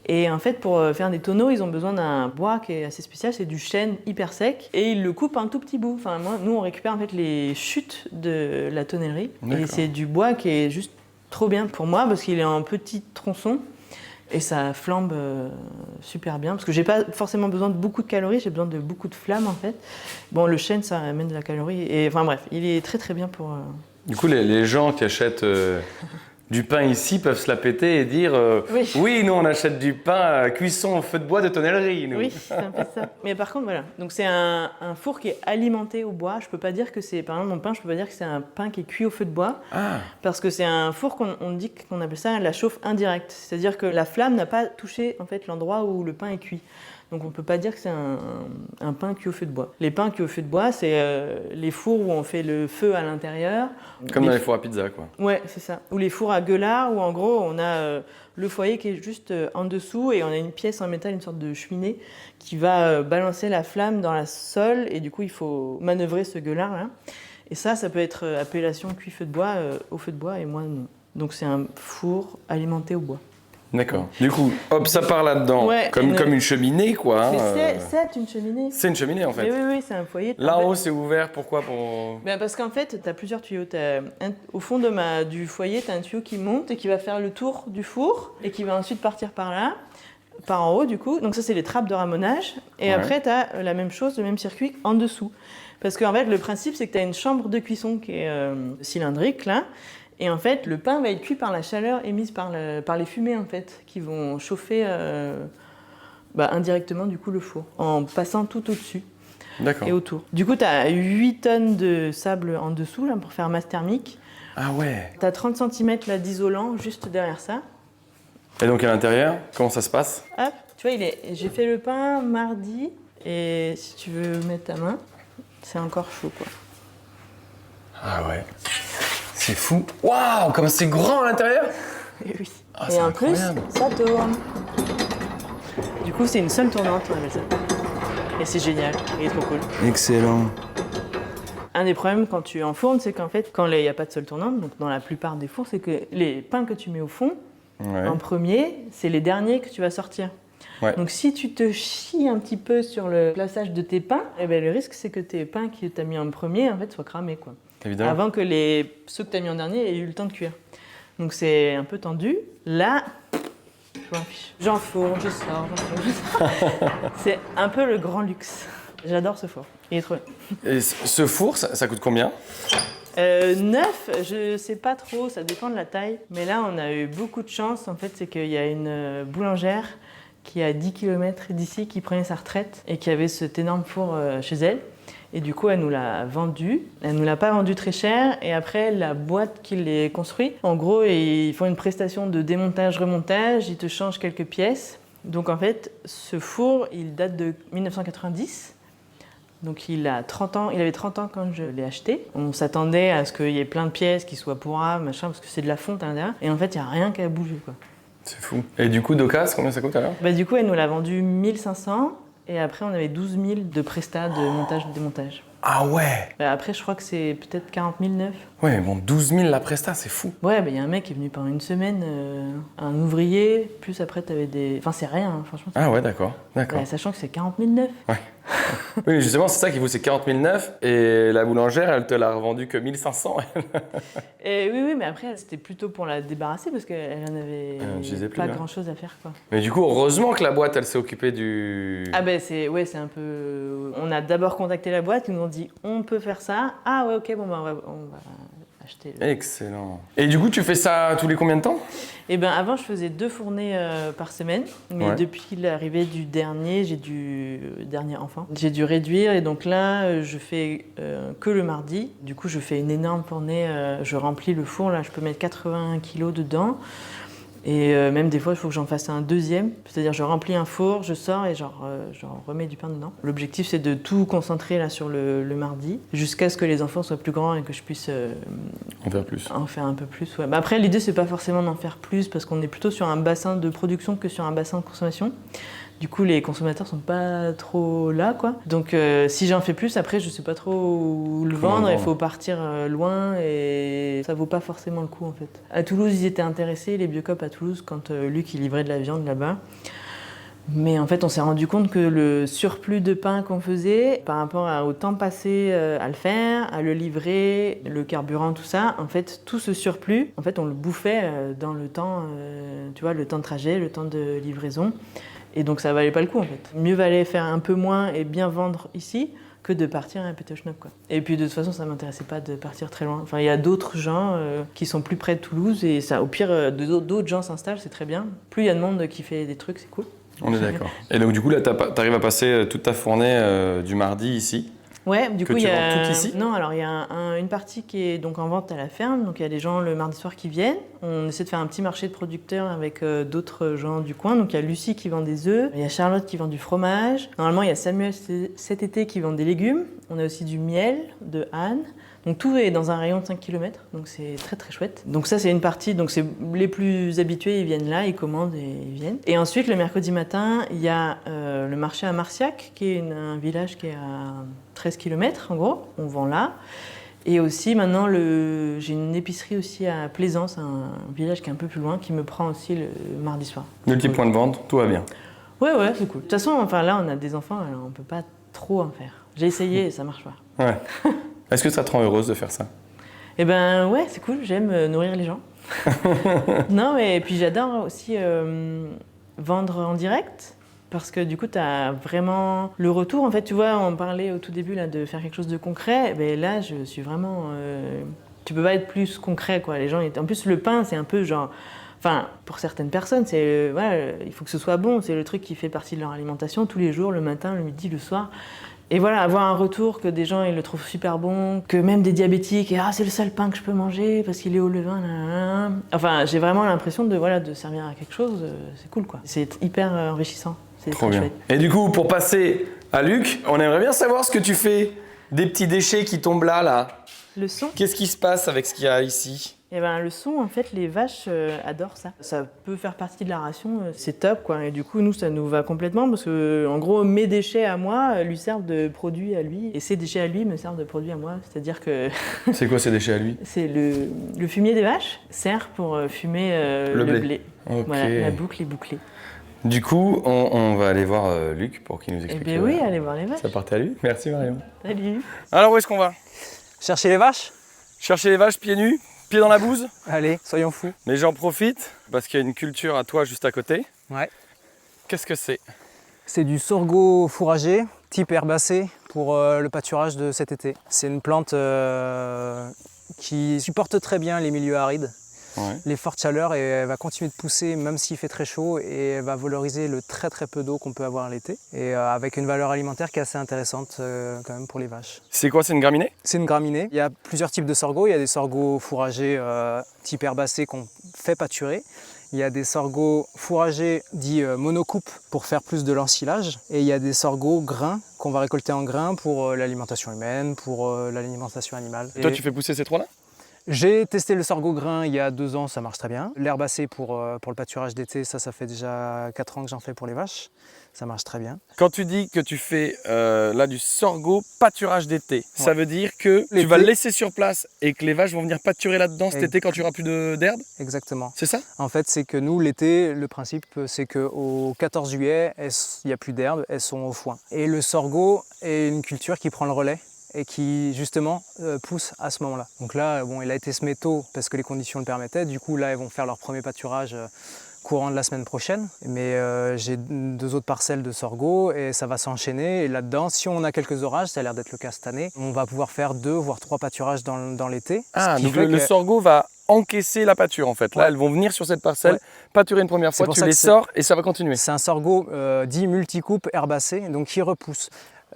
Et en fait, pour faire des tonneaux, ils ont besoin d'un bois qui est assez spécial, c'est du chêne hyper sec. Et ils le coupent un tout petit bout. Enfin, nous, on récupère en fait les chutes de la tonnellerie. Et c'est du bois qui est juste trop bien pour moi, parce qu'il est en petits tronçons. Et ça flambe super bien, parce que j'ai pas forcément besoin de beaucoup de calories, j'ai besoin de beaucoup de flammes en fait. Bon, le chêne, ça amène de la calorie, et enfin bref, il est très très bien pour... Du coup, les gens qui achètent du pain ici peuvent se la péter et dire oui, nous on achète du pain à cuisson au feu de bois de tonnellerie. Nous. Oui, c'est un peu ça. Mais par contre, voilà, donc c'est un four qui est alimenté au bois. Je peux pas dire que c'est, par exemple, mon pain, je peux pas dire que c'est un pain qui est cuit au feu de bois, parce que c'est un four qu'on dit qu'on appelle ça la chauffe indirecte. C'est-à-dire que la flamme n'a pas touché en fait l'endroit où le pain est cuit. Donc on ne peut pas dire que c'est un pain cuit au feu de bois. Les pains cuits au feu de bois, c'est les fours où on fait le feu à l'intérieur. Comme dans les fours à pizza, quoi. Ouais, c'est ça. Ou les fours à gueulard, où en gros on a le foyer qui est juste en dessous et on a une pièce en métal, une sorte de cheminée, qui va balancer la flamme dans la sole et du coup il faut manœuvrer ce gueulard là. Et ça peut être appellation cuit feu de bois au feu de bois et moi non. Donc c'est un four alimenté au bois. D'accord. Du coup, hop, ça part là-dedans, Ouais, comme une cheminée, quoi. Hein, mais c'est une cheminée. C'est une cheminée, en fait. Mais oui, c'est un foyer. Là-haut, c'est ouvert, pourquoi pour... Ben parce qu'en fait, tu as plusieurs tuyaux. Au fond du foyer, tu as un tuyau qui monte et qui va faire le tour du four et qui va ensuite partir par là, par en haut, du coup. Donc ça, c'est les trappes de ramonage. Et après, tu as la même chose, le même circuit en dessous. Parce qu'en fait, le principe, c'est que tu as une chambre de cuisson qui est cylindrique, là. Et en fait, le pain va être cuit par la chaleur émise par les fumées, en fait, qui vont chauffer indirectement, du coup, le four, en passant tout au-dessus et autour. Du coup, tu as 8 tonnes de sable en dessous, là, pour faire masse thermique. Ah ouais. Tu as 30 cm là, d'isolant juste derrière ça. Et donc, à l'intérieur, comment ça se passe? Hop, tu vois, j'ai fait le pain mardi, et si tu veux mettre ta main, c'est encore chaud, quoi. Ah ouais. C'est fou. Waouh, comme c'est grand à l'intérieur. Et oui. Ah, et en plus, ça tourne. Du coup, c'est une seule tournante, on appelle ça. Et c'est génial, il est trop cool. Excellent. Un des problèmes quand tu enfournes, c'est qu'en fait, quand il n'y a pas de seule tournante, donc dans la plupart des fours, c'est que les pains que tu mets au fond, en premier, c'est les derniers que tu vas sortir. Ouais. Donc si tu te chies un petit peu sur le plaçage de tes pains, eh ben, le risque c'est que tes pains que tu as mis en premier en fait, soient cramés, quoi. Évidemment. Avant que ceux que tu as mis en dernier aient eu le temps de cuire. Donc c'est un peu tendu. Là, j'enfourne, je sors. C'est un peu le grand luxe. J'adore ce four. Il est trop bien. Et ce four, ça coûte combien? Neuf, je sais pas trop, ça dépend de la taille. Mais là, on a eu beaucoup de chance. En fait, c'est qu'il y a une boulangère qui est à 10 km d'ici, qui prenait sa retraite et qui avait cet énorme four chez elle. Et du coup, elle nous l'a vendu. Elle nous l'a pas vendu très cher. Et après, la boîte qui les construit, en gros, ils font une prestation de démontage-remontage. Ils te changent quelques pièces. Donc en fait, ce four, il date de 1990. Donc il a 30 ans. Il avait 30 ans quand je l'ai acheté. On s'attendait à ce qu'il y ait plein de pièces qui soient pourrables, machin, parce que c'est de la fonte à l'intérieur. Et en fait, il n'y a rien qui a bougé, quoi. C'est fou. Et du coup, d'occasion, combien ça coûte alors? Du coup, elle nous l'a vendu 1500. Et après, on avait 12 000 de prestat de montage-démontage. Ah ouais. Après, je crois que c'est peut-être 40 000 neuf. Ouais, bon, 12 000 la presta, c'est fou. Ouais, il y a un mec qui est venu pendant une semaine, un ouvrier, plus après, t'avais des... Enfin, c'est rien, hein, franchement. Ah ouais, d'accord. Sachant que c'est 40 000 neuf. Ouais. Oui, justement, c'est ça qui vaut, c'est 40 000 neuf. Et la boulangère, elle te l'a revendu que 1500. Et oui, mais après, c'était plutôt pour la débarrasser parce qu'elle en avait pas grand-chose à faire, quoi. Mais du coup, heureusement que la boîte, elle s'est occupée du... Ah c'est un peu... On a d'abord contacté la boîte, ils nous ont dit on peut faire ça. Ah ouais, ok, bon, on va acheter. Excellent. Et du coup, tu fais ça tous les combien de temps? Avant, je faisais 2 fournées par semaine, mais depuis l'arrivée du dernier enfant, j'ai dû réduire, et donc là, je fais que le mardi. Du coup, je fais une énorme fournée, je remplis le four, là, je peux mettre 80 kilos dedans. Et même des fois, il faut que j'en fasse un deuxième. C'est-à-dire, je remplis un four, je sors et j'en remets du pain dedans. L'objectif, c'est de tout concentrer là sur le mardi, jusqu'à ce que les enfants soient plus grands et que je puisse en faire un peu plus. Ouais. Bah après, l'idée, c'est pas forcément d'en faire plus, parce qu'on est plutôt sur un bassin de production que sur un bassin de consommation. Du coup, les consommateurs sont pas trop là, quoi. Donc, si j'en fais plus, après, je sais pas trop où le vendre. Il faut partir loin et ça vaut pas forcément le coup, en fait. À Toulouse, ils étaient intéressés, les Biocoop à Toulouse, quand Luc il livrait de la viande là-bas. Mais en fait, on s'est rendu compte que le surplus de pain qu'on faisait, par rapport au temps passé à le faire, à le livrer, le carburant, tout ça, en fait, tout ce surplus, en fait, on le bouffait dans le temps, tu vois, le temps de trajet, le temps de livraison. Et donc ça valait pas le coup en fait. Mieux valait faire un peu moins et bien vendre ici que de partir à un Pétoche-Neuf, quoi. Et puis de toute façon, ça m'intéressait pas de partir très loin. Enfin, il y a d'autres gens qui sont plus près de Toulouse et ça, au pire, d'autres gens s'installent, c'est très bien. Plus il y a de monde qui fait des trucs, c'est cool. On est d'accord. Et donc du coup là, t'arrives à passer toute ta fournée du mardi ici. Ouais, du coup, il y a tout ici. Non, alors il y a une partie qui est donc en vente à la ferme. Donc il y a des gens le mardi soir qui viennent. On essaie de faire un petit marché de producteurs avec d'autres gens du coin. Donc il y a Lucie qui vend des œufs, il y a Charlotte qui vend du fromage. Normalement, il y a Samuel cet été qui vend des légumes. On a aussi du miel de Anne. Donc tout est dans un rayon de 5 km, donc c'est très très chouette. Donc ça c'est une partie, donc c'est les plus habitués, ils viennent là, ils commandent et ils viennent. Et ensuite le mercredi matin, il y a le marché à Marciac, qui est un village qui est à 13 km en gros, on vend là. Et aussi maintenant j'ai une épicerie aussi à Plaisance, un village qui est un peu plus loin, qui me prend aussi le mardi soir. Multi-point de vente, tout va bien. Ouais, c'est cool. De toute façon, enfin là on a des enfants, alors on peut pas trop en faire. J'ai essayé et ça marche pas. Ouais. Est-ce que ça te rend heureuse de faire ça? Eh ben ouais, c'est cool, j'aime nourrir les gens. Non, mais puis j'adore aussi vendre en direct, parce que du coup, tu as vraiment le retour. En fait, tu vois, on parlait au tout début là, de faire quelque chose de concret. Ben, là, je suis vraiment... tu peux pas être plus concret, quoi. Les gens, en plus, le pain, c'est un peu genre... Enfin, pour certaines personnes, c'est voilà, il faut que ce soit bon. C'est le truc qui fait partie de leur alimentation tous les jours, le matin, le midi, le soir. Et voilà, avoir un retour que des gens ils le trouvent super bon, que même des diabétiques, et c'est le seul pain que je peux manger parce qu'il est au levain. Là. Enfin, j'ai vraiment l'impression de servir à quelque chose, c'est cool quoi. C'est hyper enrichissant, c'est trop très bien. chouette. Et du coup, pour passer à Luc, on aimerait bien savoir ce que tu fais des petits déchets qui tombent là. Le son. Qu'est-ce qui se passe avec ce qu'il y a ici? Eh ben, le son, en fait, les vaches adorent ça. Ça peut faire partie de la ration, c'est top, quoi. Et du coup, nous, ça nous va complètement parce que, en gros, mes déchets à moi lui servent de produits à lui et ses déchets à lui me servent de produits à moi. C'est-à-dire que... C'est quoi ces déchets à lui? C'est le fumier des vaches sert pour fumer le blé. Okay. Voilà, la boucle est bouclée. Du coup, on va aller voir Luc pour qu'il nous explique. Eh bien oui, allez voir les vaches. Ça partait à lui. Merci Marion. Salut. Alors où est-ce qu'on va? Chercher les vaches? Chercher les vaches pieds nus? Pieds dans la bouse? Allez, soyons fous. Mais j'en profite parce qu'il y a une culture à toi juste à côté. Ouais. Qu'est-ce que c'est? C'est du sorgho fourragé, type herbacé, pour le pâturage de cet été. C'est une plante qui supporte très bien les milieux arides, les fortes chaleurs, et elle va continuer de pousser même s'il fait très chaud, et elle va valoriser le très très peu d'eau qu'on peut avoir l'été, et avec une valeur alimentaire qui est assez intéressante quand même pour les vaches. C'est quoi, c'est une graminée? C'est une graminée. Il y a plusieurs types de sorgho. Il y a des sorghos fourragés type herbacé qu'on fait pâturer. Il y a des sorghos fourragés dits monocoupes pour faire plus de l'ensilage. Et il y a des sorghos grains qu'on va récolter en grains pour l'alimentation humaine, pour l'alimentation animale. Et toi, tu fais pousser ces trois-là? J'ai testé le sorgho grain il y a 2 ans, ça marche très bien. L'herbacé pour le pâturage d'été, ça fait déjà 4 ans que j'en fais pour les vaches. Ça marche très bien. Quand tu dis que tu fais là du sorgho pâturage d'été, ça veut dire que tu vas le laisser sur place et que les vaches vont venir pâturer là-dedans cet été quand tu n'auras plus d'herbe? Exactement. C'est ça? En fait, c'est que nous, l'été, le principe, c'est qu'au 14 juillet, il n'y a plus d'herbe, elles sont au foin. Et le sorgho est une culture qui prend le relais et qui justement pousse à ce moment-là. Donc là, bon, il a été semé tôt parce que les conditions le permettaient. Du coup, là, ils vont faire leur premier pâturage courant de la semaine prochaine. Mais j'ai 2 autres parcelles de sorgho et ça va s'enchaîner. Et là-dedans, si on a quelques orages, ça a l'air d'être le cas cette année, on va pouvoir faire 2 voire 3 pâturages dans l'été. Ah, donc le sorgho va encaisser la pâture en fait. Là, elles vont venir sur cette parcelle, pâturer une première fois, tu les sors et ça va continuer. C'est un sorgho dit multicoupe herbacé, donc qui repousse.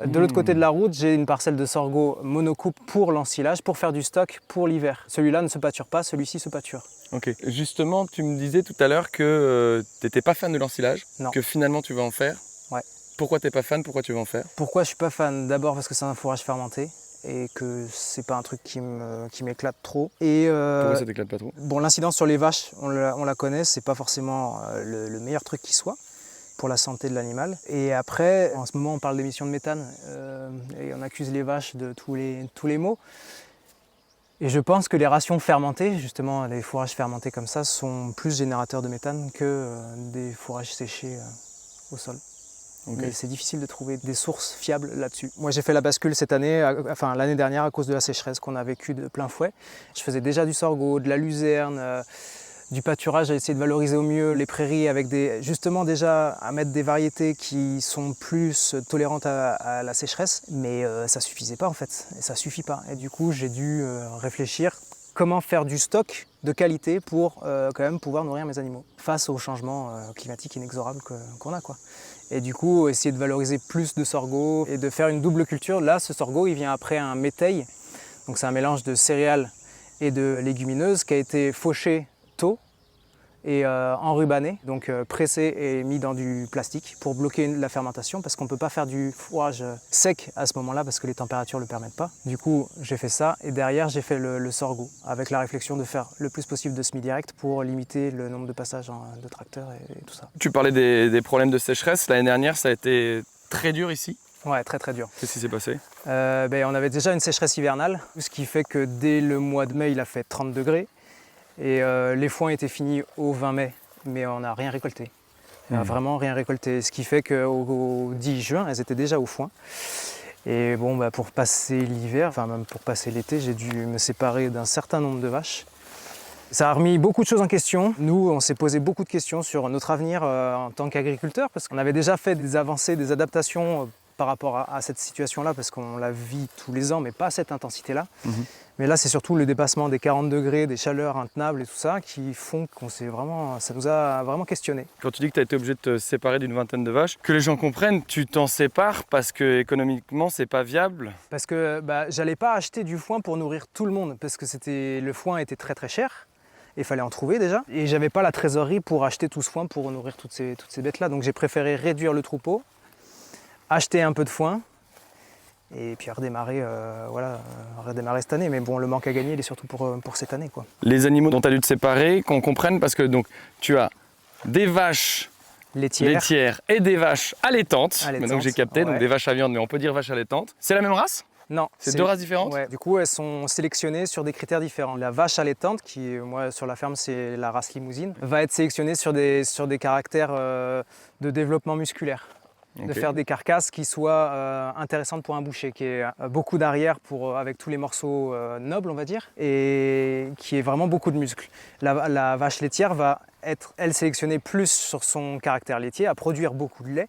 De l'autre côté de la route, j'ai une parcelle de sorgho monocoupe pour l'ensilage, pour faire du stock pour l'hiver. Celui-là ne se pâture pas, celui-ci se pâture. Ok. Justement, tu me disais tout à l'heure que tu n'étais pas fan de l'ensilage, Non. que finalement tu vas en faire. Ouais. Pourquoi t'es pas fan? Pourquoi tu vas en faire? Pourquoi je suis pas fan? D'abord parce que c'est un fourrage fermenté et que c'est pas un truc qui m'éclate trop. Et Pourquoi ça t'éclate pas trop? bon, l'incidence sur les vaches, on la connaît, c'est pas forcément le meilleur truc qui soit pour la santé de l'animal. Et après, en ce moment, on parle d'émissions de méthane et on accuse les vaches de tous les maux. Et je pense que les rations fermentées, justement les fourrages fermentés comme ça, sont plus générateurs de méthane que des fourrages séchés au sol. Okay. Mais c'est difficile de trouver des sources fiables là-dessus. Moi j'ai fait la bascule cette année, enfin l'année dernière à cause de la sécheresse qu'on a vécue de plein fouet. Je faisais déjà du sorgho, de la luzerne, du pâturage à essayer de valoriser au mieux les prairies avec justement déjà à mettre des variétés qui sont plus tolérantes à la sécheresse. Mais ça suffisait pas en fait, et ça suffit pas. Et du coup j'ai dû réfléchir comment faire du stock de qualité pour quand même pouvoir nourrir mes animaux face aux changements climatiques inexorables qu'on a, quoi. Et du coup, essayer de valoriser plus de sorgho et de faire une double culture. Là, ce sorgho, il vient après un métail. Donc c'est un mélange de céréales et de légumineuses qui a été fauché tôt et enrubanné, donc pressé et mis dans du plastique pour bloquer la fermentation parce qu'on ne peut pas faire du fourrage sec à ce moment-là parce que les températures ne le permettent pas. Du coup, j'ai fait ça et derrière, j'ai fait le sorgho avec la réflexion de faire le plus possible de semi-direct pour limiter le nombre de passages de tracteurs et tout ça. Tu parlais des problèmes de sécheresse. L'année dernière, ça a été très dur ici. Ouais, très très dur. Qu'est-ce qui s'est passé? On avait déjà une sécheresse hivernale, ce qui fait que dès le mois de mai, il a fait 30 degrés. Et les foins étaient finis au 20 mai, mais on n'a rien récolté. On n'a vraiment rien récolté. Ce qui fait qu'au 10 juin, elles étaient déjà au foin. Et bon, pour passer l'hiver, enfin même pour passer l'été, j'ai dû me séparer d'un certain nombre de vaches. Ça a remis beaucoup de choses en question. Nous, on s'est posé beaucoup de questions sur notre avenir en tant qu'agriculteurs, parce qu'on avait déjà fait des avancées, des adaptations par rapport à cette situation-là, parce qu'on la vit tous les ans, mais pas à cette intensité-là. Mais là, c'est surtout le dépassement des 40 degrés, des chaleurs intenables et tout ça, qui font ça nous a vraiment questionné. Quand tu dis que tu as été obligé de te séparer d'une vingtaine de vaches, que les gens comprennent, tu t'en sépares parce que économiquement, c'est pas viable? Parce que j'allais pas acheter du foin pour nourrir tout le monde, parce que le foin était très très cher. Il fallait en trouver déjà. Et j'avais pas la trésorerie pour acheter tout ce foin pour nourrir toutes ces bêtes-là. Donc j'ai préféré réduire le troupeau, acheter un peu de foin et puis redémarrer cette année. Mais bon, le manque à gagner, il est surtout pour cette année, quoi. Les animaux dont tu as dû te séparer, qu'on comprenne, parce que donc, tu as des vaches laitières et des vaches allaitantes. Maintenant que j'ai capté, donc des vaches à viande, mais on peut dire vaches allaitantes. C'est la même race? Non. C'est deux races différentes? Ouais. Du coup, elles sont sélectionnées sur des critères différents. La vache allaitante, qui, moi, sur la ferme, c'est la race limousine, va être sélectionnée sur des caractères de développement musculaire. Okay. De faire des carcasses qui soient intéressantes pour un boucher, qui ait beaucoup d'arrière avec tous les morceaux nobles, on va dire, et qui ait vraiment beaucoup de muscles. La vache laitière va être, elle, sélectionnée plus sur son caractère laitier, à produire beaucoup de lait,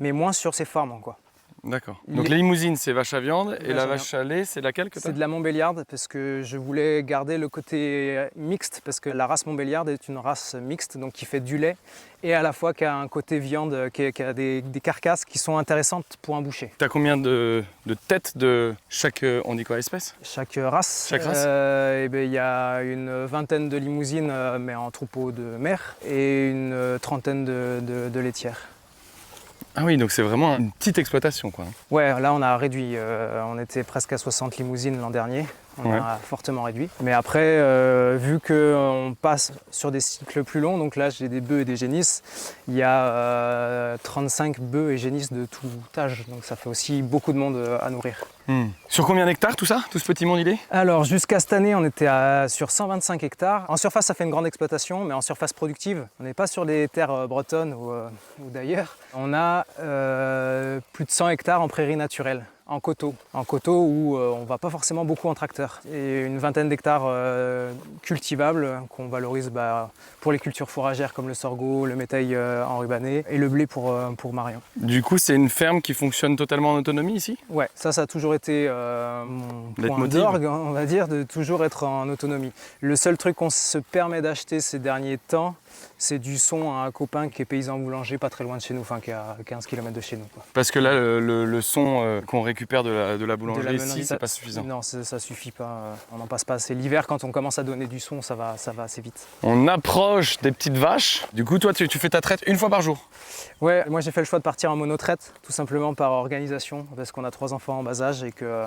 mais moins sur ses formes, quoi. D'accord. Donc les limousines, c'est vache à viande, et la vache à lait, c'est laquelle que tu as? C'est de la Montbéliarde, parce que je voulais garder le côté mixte, parce que la race Montbéliarde est une race mixte, donc qui fait du lait, et à la fois qui a un côté viande, qui a des carcasses qui sont intéressantes pour un boucher. Tu as combien de têtes de chaque, on dit quoi, espèce? Chaque race. Chaque race y a une vingtaine de limousines, mais en troupeau de mère, et une trentaine de laitières. Ah oui, donc c'est vraiment une petite exploitation, quoi. Ouais, là on a réduit, on était presque à 60 limousines l'an dernier, on a fortement réduit. Mais après, vu qu'on passe sur des cycles plus longs, donc là j'ai des bœufs et des génisses, il y a 35 bœufs et génisses de tout âge, donc ça fait aussi beaucoup de monde à nourrir. Sur combien d'hectares tout ça, tout ce petit monde il est? Alors jusqu'à cette année on était sur 125 hectares. En surface ça fait une grande exploitation, mais en surface productive, on n'est pas sur les terres bretonnes ou d'ailleurs. On a plus de 100 hectares en prairie naturelle. En coteaux où on ne va pas forcément beaucoup en tracteur. Et une vingtaine d'hectares cultivables qu'on valorise pour les cultures fourragères comme le sorgho, le métail enrubanné et le blé pour Marion. Du coup, c'est une ferme qui fonctionne totalement en autonomie ici? Ouais, ça a toujours été mon point d'orgue, on va dire, de toujours être en autonomie. Le seul truc qu'on se permet d'acheter ces derniers temps, C'est du son à un copain qui est paysan boulanger pas très loin de chez nous, enfin qui est à 15 km de chez nous, quoi. Parce que là, le son qu'on récupère de la boulangerie ici, meunerie, c'est pas suffisant. Non, ça suffit pas. On n'en passe pas assez. L'hiver, quand on commence à donner du son, ça va assez vite. On approche des petites vaches. Du coup, toi, tu fais ta traite une fois par jour. Ouais, moi j'ai fait le choix de partir en monotraite, tout simplement par organisation, parce qu'on a 3 enfants en bas âge et que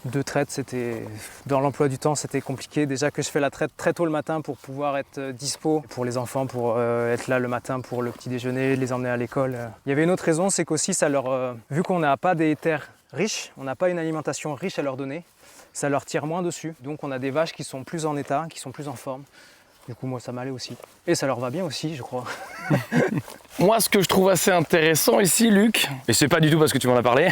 2 traites, c'était dans l'emploi du temps, c'était compliqué. Déjà que je fais la traite très tôt le matin pour pouvoir être dispo pour les enfants, pour être là le matin pour le petit déjeuner, les emmener à l'école. Il y avait une autre raison, c'est qu'aussi ça leur, vu qu'on n'a pas des terres riches, on n'a pas une alimentation riche à leur donner, ça leur tire moins dessus. Donc on a des vaches qui sont plus en état, qui sont plus en forme. Du coup, moi, ça m'allait aussi. Et ça leur va bien aussi, je crois. Moi, ce que je trouve assez intéressant ici, Luc, et c'est pas du tout parce que tu m'en as parlé,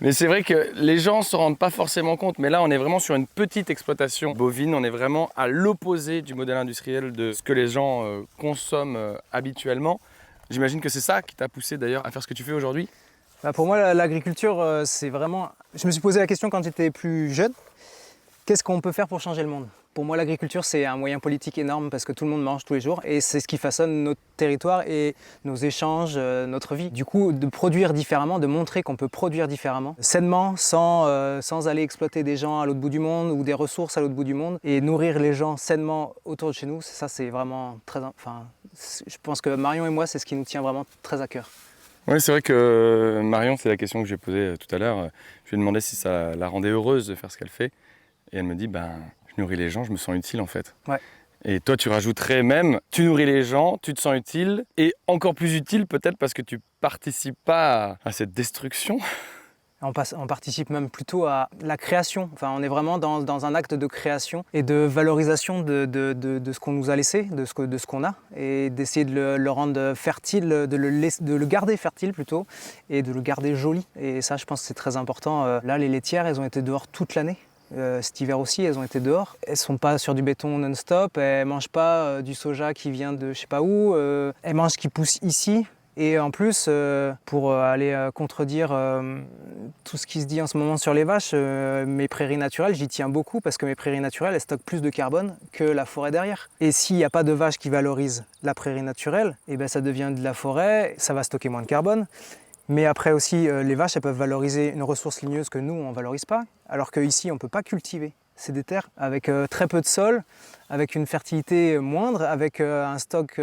mais c'est vrai que les gens se rendent pas forcément compte, mais là, on est vraiment sur une petite exploitation bovine, on est vraiment à l'opposé du modèle industriel de ce que les gens consomment habituellement. J'imagine que c'est ça qui t'a poussé d'ailleurs à faire ce que tu fais aujourd'hui. Bah, pour moi, l'agriculture, c'est vraiment... Je me suis posé la question quand j'étais plus jeune, qu'est-ce qu'on peut faire pour changer le monde ? Pour moi, l'agriculture, c'est un moyen politique énorme parce que tout le monde mange tous les jours et c'est ce qui façonne notre territoire et nos échanges, notre vie. Du coup, de produire différemment, de montrer qu'on peut produire différemment, sainement, sans aller exploiter des gens à l'autre bout du monde ou des ressources à l'autre bout du monde et nourrir les gens sainement autour de chez nous, ça, c'est vraiment très... Enfin, je pense que Marion et moi, c'est ce qui nous tient vraiment très à cœur. Oui, c'est vrai que Marion, c'est la question que j'ai posée tout à l'heure. Je lui ai demandé si ça la rendait heureuse de faire ce qu'elle fait. Et elle me dit, je nourris les gens, je me sens utile en fait. Ouais. Et toi, tu rajouterais même, tu nourris les gens, tu te sens utile, et encore plus utile peut-être parce que tu participes pas à cette destruction. On participe même plutôt à la création. Enfin, on est vraiment dans un acte de création et de valorisation de ce qu'on nous a laissé, de ce qu'on a, et d'essayer de le rendre fertile, de le garder fertile plutôt, et de le garder joli. Et ça, je pense que c'est très important. Là, les laitières, elles ont été dehors toute l'année. Cet hiver aussi, elles ont été dehors. Elles ne sont pas sur du béton non-stop, elles ne mangent pas du soja qui vient de je sais pas où. Elles mangent ce qui pousse ici. Et en plus, pour aller contredire tout ce qui se dit en ce moment sur les vaches, mes prairies naturelles, j'y tiens beaucoup parce que mes prairies naturelles, elles stockent plus de carbone que la forêt derrière. Et s'il n'y a pas de vaches qui valorisent la prairie naturelle, et ben ça devient de la forêt, ça va stocker moins de carbone. Mais après aussi, les vaches, elles peuvent valoriser une ressource ligneuse que nous, on ne valorise pas, alors qu'ici, on ne peut pas cultiver. C'est des terres avec très peu de sol, avec une fertilité moindre, avec un stock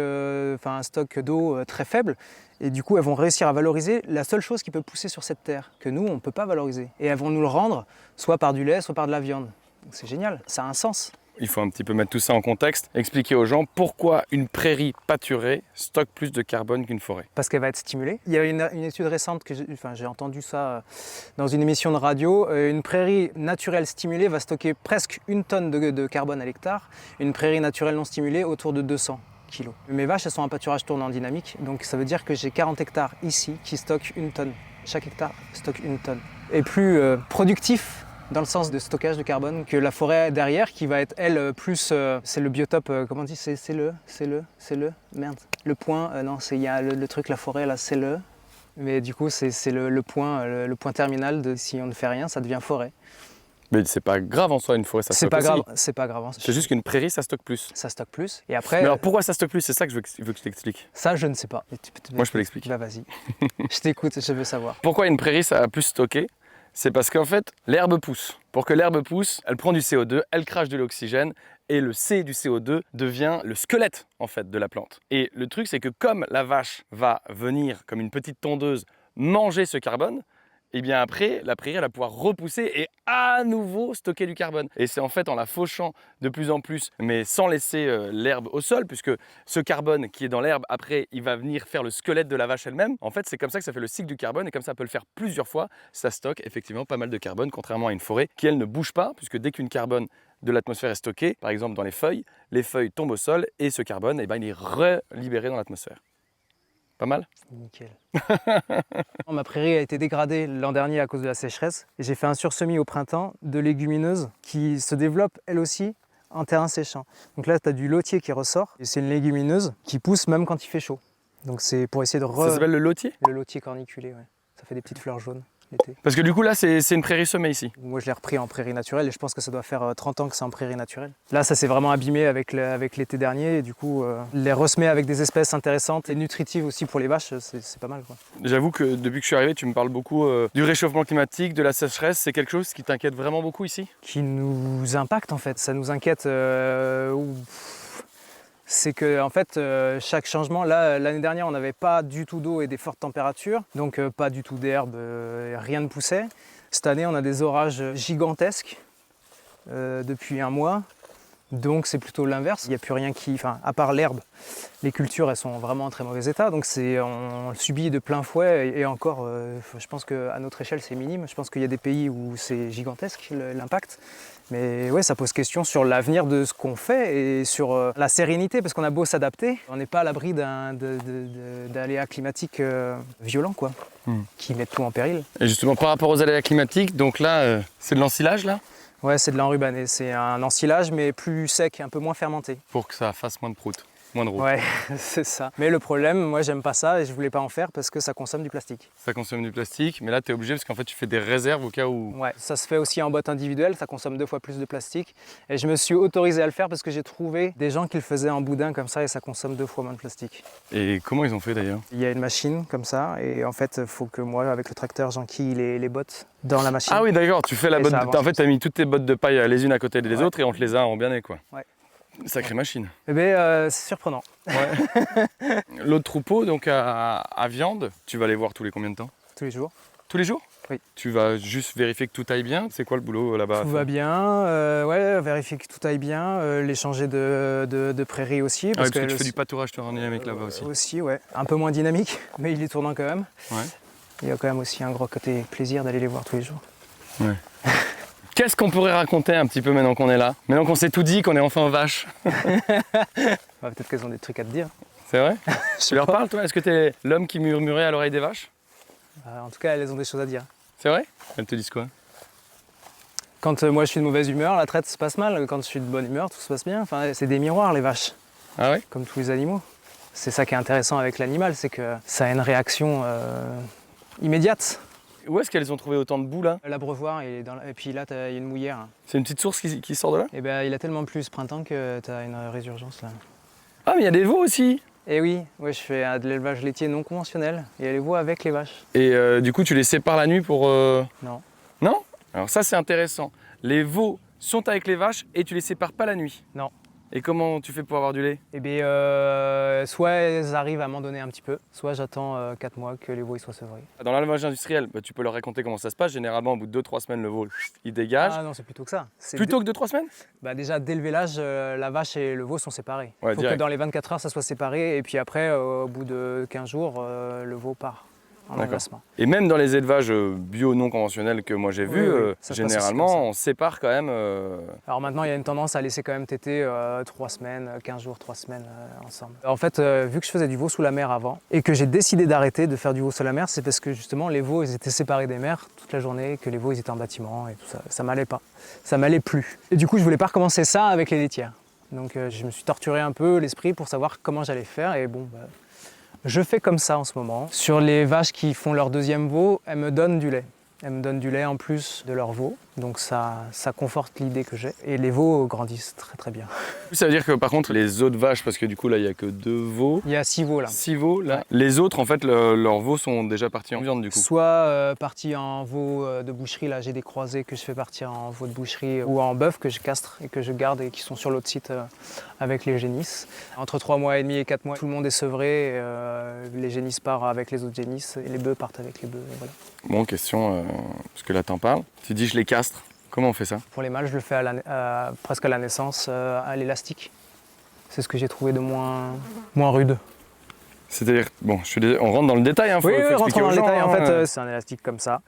d'eau très faible. Et du coup, elles vont réussir à valoriser la seule chose qui peut pousser sur cette terre, que nous, on ne peut pas valoriser. Et elles vont nous le rendre, soit par du lait, soit par de la viande. Donc c'est génial, ça a un sens. Il faut un petit peu mettre tout ça en contexte, expliquer aux gens pourquoi une prairie pâturée stocke plus de carbone qu'une forêt. Parce qu'elle va être stimulée. Il y a une étude récente, j'ai entendu ça dans une émission de radio. Une prairie naturelle stimulée va stocker presque 1 tonne de carbone à l'hectare. Une prairie naturelle non stimulée, autour de 200 kilos. Mes vaches, elles sont en pâturage tournant dynamique, donc ça veut dire que j'ai 40 hectares ici qui stockent 1 tonne. Chaque hectare stocke 1 tonne. Et plus productif dans le sens de stockage de carbone que la forêt derrière qui va être elle plus c'est le biotope comment on dit c'est le merde le point non c'est il y a le truc la forêt là c'est le mais du coup c'est le point terminal de si on ne fait rien ça devient forêt. Mais c'est pas grave en soi une forêt ça stocke aussi. C'est pas grave. C'est juste qu'une prairie ça stocke plus. Ça stocke plus et après. Mais alors pourquoi ça stocke plus? C'est ça que je veux que tu t'expliques. Ça je ne sais pas. Moi je peux l'expliquer. Bah vas-y. Je t'écoute, je veux savoir. Pourquoi une prairie ça a plus stocké? C'est parce qu'en fait, l'herbe pousse. Pour que l'herbe pousse, elle prend du CO2, elle crache de l'oxygène et le C du CO2 devient le squelette en fait de la plante. Et le truc c'est que comme la vache va venir comme une petite tondeuse manger ce carbone, et bien après, la prairie elle va pouvoir repousser et à nouveau stocker du carbone. Et c'est en fait en la fauchant de plus en plus, mais sans laisser l'herbe au sol, puisque ce carbone qui est dans l'herbe, après, il va venir faire le squelette de la vache elle-même. En fait, c'est comme ça que ça fait le cycle du carbone, et comme ça peut le faire plusieurs fois, ça stocke effectivement pas mal de carbone, contrairement à une forêt qui, elle, ne bouge pas, puisque dès qu'une carbone de l'atmosphère est stocké, par exemple dans les feuilles tombent au sol, et ce carbone, eh ben, il est relibéré dans l'atmosphère. Pas mal? Nickel. Ma prairie a été dégradée l'an dernier à cause de la sécheresse. J'ai fait un sursemis au printemps de légumineuses qui se développent elles aussi en terrain séchant. Donc là, tu as du lotier qui ressort. Et c'est une légumineuse qui pousse même quand il fait chaud. Donc c'est pour essayer de Ça s'appelle le lotier? Le lotier corniculé, ouais. Ça fait des petites fleurs jaunes. l'été. Parce que du coup là c'est une prairie semée ici. Moi je l'ai repris en prairie naturelle et je pense que ça doit faire 30 ans que c'est en prairie naturelle. Là ça s'est vraiment abîmé avec l'été dernier et du coup les ressemer avec des espèces intéressantes et nutritives aussi pour les vaches, c'est pas mal quoi. J'avoue que depuis que je suis arrivé tu me parles beaucoup du réchauffement climatique, de la sécheresse, c'est quelque chose qui t'inquiète vraiment beaucoup ici? Qui nous impacte en fait, ça nous inquiète. C'est que en fait, chaque changement, là l'année dernière on n'avait pas du tout d'eau et des fortes températures, donc pas du tout d'herbe, rien ne poussait. Cette année on a des orages gigantesques depuis un mois, donc c'est plutôt l'inverse. Il n'y a plus rien qui, enfin à part l'herbe, les cultures elles sont vraiment en très mauvais état, donc on le subit de plein fouet et encore, je pense qu'à notre échelle c'est minime. Je pense qu'il y a des pays où c'est gigantesque l'impact. Mais ouais, ça pose question sur l'avenir de ce qu'on fait et sur la sérénité, parce qu'on a beau s'adapter, on n'est pas à l'abri d'aléas climatiques violents, quoi, qui mettent tout en péril. Et justement par rapport aux aléas climatiques, donc là c'est de l'ensilage là? Ouais, c'est de l'enrubané, c'est un ensilage mais plus sec, un peu moins fermenté. Pour que ça fasse moins de proutes, moins de routes. Ouais, c'est ça. Mais le problème, moi j'aime pas ça et je voulais pas en faire parce que ça consomme du plastique. Ça consomme du plastique, mais là tu es obligé parce qu'en fait tu fais des réserves au cas où... Ouais, ça se fait aussi en boîte individuelle, ça consomme 2 fois plus de plastique. Et je me suis autorisé à le faire parce que j'ai trouvé des gens qui le faisaient en boudin comme ça et ça consomme 2 fois moins de plastique. Et comment ils ont fait d'ailleurs? Il y a une machine comme ça et en fait il faut que moi avec le tracteur j'enquille les bottes dans la machine. Ah oui d'accord, tu fais la Et botte, ça avance. en fait tu as mis toutes tes bottes de paille les unes à côté des autres et on te les a embiernées quoi. Ouais. Sacrée machine. Eh bien c'est surprenant. Ouais. L'autre troupeau donc à viande, tu vas les voir tous les combien de temps? Tous les jours. Tous les jours? Oui. Tu vas juste vérifier que tout aille bien? C'est quoi le boulot là-bas? Tout va bien, ouais, vérifier que tout aille bien, les changer de prairie aussi. Parce que tu fais du pâturage en dynamique là-bas aussi. Aussi, ouais. Un peu moins dynamique, mais il est tournant quand même. Ouais. Il y a quand même aussi un gros côté plaisir d'aller les voir tous les jours. Ouais. Qu'est-ce qu'on pourrait raconter un petit peu maintenant qu'on est là? Maintenant qu'on s'est tout dit, qu'on est enfin aux vaches. Bah, peut-être qu'elles ont des trucs à te dire. C'est vrai? Je Tu leur pas. parles toi? Est-ce que tu es l'homme qui murmurait à l'oreille des vaches? En tout cas, elles ont des choses à dire. C'est vrai? Elles te disent quoi? Quand moi je suis de mauvaise humeur, la traite se passe mal. Quand je suis de bonne humeur, tout se passe bien. Enfin, c'est des miroirs les vaches, Ah ouais? comme tous les animaux. C'est ça qui est intéressant avec l'animal, c'est que ça a une réaction immédiate. Où est-ce qu'elles ont trouvé autant de boue là? L'abreuvoir et puis là, il y a une mouillère. C'est une petite source qui sort de là? Et ben, il a tellement plu ce printemps que tu as une résurgence là. Ah mais il y a des veaux aussi! Et oui, ouais, je fais de l'élevage laitier non conventionnel. Il y a les veaux avec les vaches. Et du coup tu les sépares la nuit pour... Non. Non? Alors ça c'est intéressant. Les veaux sont avec les vaches et tu les sépares pas la nuit? Non. Et comment tu fais pour avoir du lait? Eh bien, soit elles arrivent à m'en donner un petit peu, soit j'attends 4 mois que les veaux ils soient sevrés. Dans l'élevage industriel, tu peux leur raconter comment ça se passe. Généralement, au bout de 2-3 semaines, le veau, il dégage. Ah non, c'est plutôt que ça. Plutôt que 2-3 semaines? Bah déjà, dès le vélage, la vache et le veau sont séparés. Ouais, Il faut direct. que dans les 24 heures, ça soit séparé. Et puis après, au bout de 15 jours, le veau part en D'accord. enlacement. Et même dans les élevages bio non conventionnels que moi j'ai Oui, vus, oui, ça se passe aussi comme ça. généralement, on sépare quand même. Alors maintenant, il y a une tendance à laisser quand même téter 3 semaines, 15 jours, 3 semaines ensemble. En fait, vu que je faisais du veau sous la mer avant et que j'ai décidé d'arrêter de faire du veau sous la mer, c'est parce que justement les veaux ils étaient séparés des mers toute la journée, que les veaux ils étaient en bâtiment et tout ça. Ça m'allait pas, ça m'allait plus. Et du coup, je voulais pas recommencer ça avec les laitières. Donc je me suis torturé un peu l'esprit pour savoir comment j'allais faire et bon, bah, je fais comme ça en ce moment. Sur les vaches qui font leur deuxième veau, elles me donnent du lait. Elles me donnent du lait en plus de leur veau, donc ça conforte l'idée que j'ai. Et les veaux grandissent très très bien. Ça veut dire que par contre, les autres vaches, parce que du coup là il n'y a que 2 veaux, Il y a 6 veaux là. 6 veaux là, Ouais. les autres en fait, leurs veaux sont déjà partis en viande du coup. Soit partis en veau de boucherie, là j'ai des croisés que je fais partir en veau de boucherie, ou en bœuf que je castre et que je garde et qui sont sur l'autre site avec les génisses. Entre 3 mois et demi et 4 mois, tout le monde est sevré, les génisses partent avec les autres génisses et les bœufs partent avec les bœufs. Voilà. Bon, question, parce que là t'en parles, tu dis je les castre, comment on fait ça? Pour les mâles, je le fais presque à la naissance à l'élastique. C'est ce que j'ai trouvé de moins rude. C'est-à-dire, bon, on rentre dans le détail, hein, faut rentrons expliquer dans aux le gens, détail. En hein. fait, c'est un élastique comme ça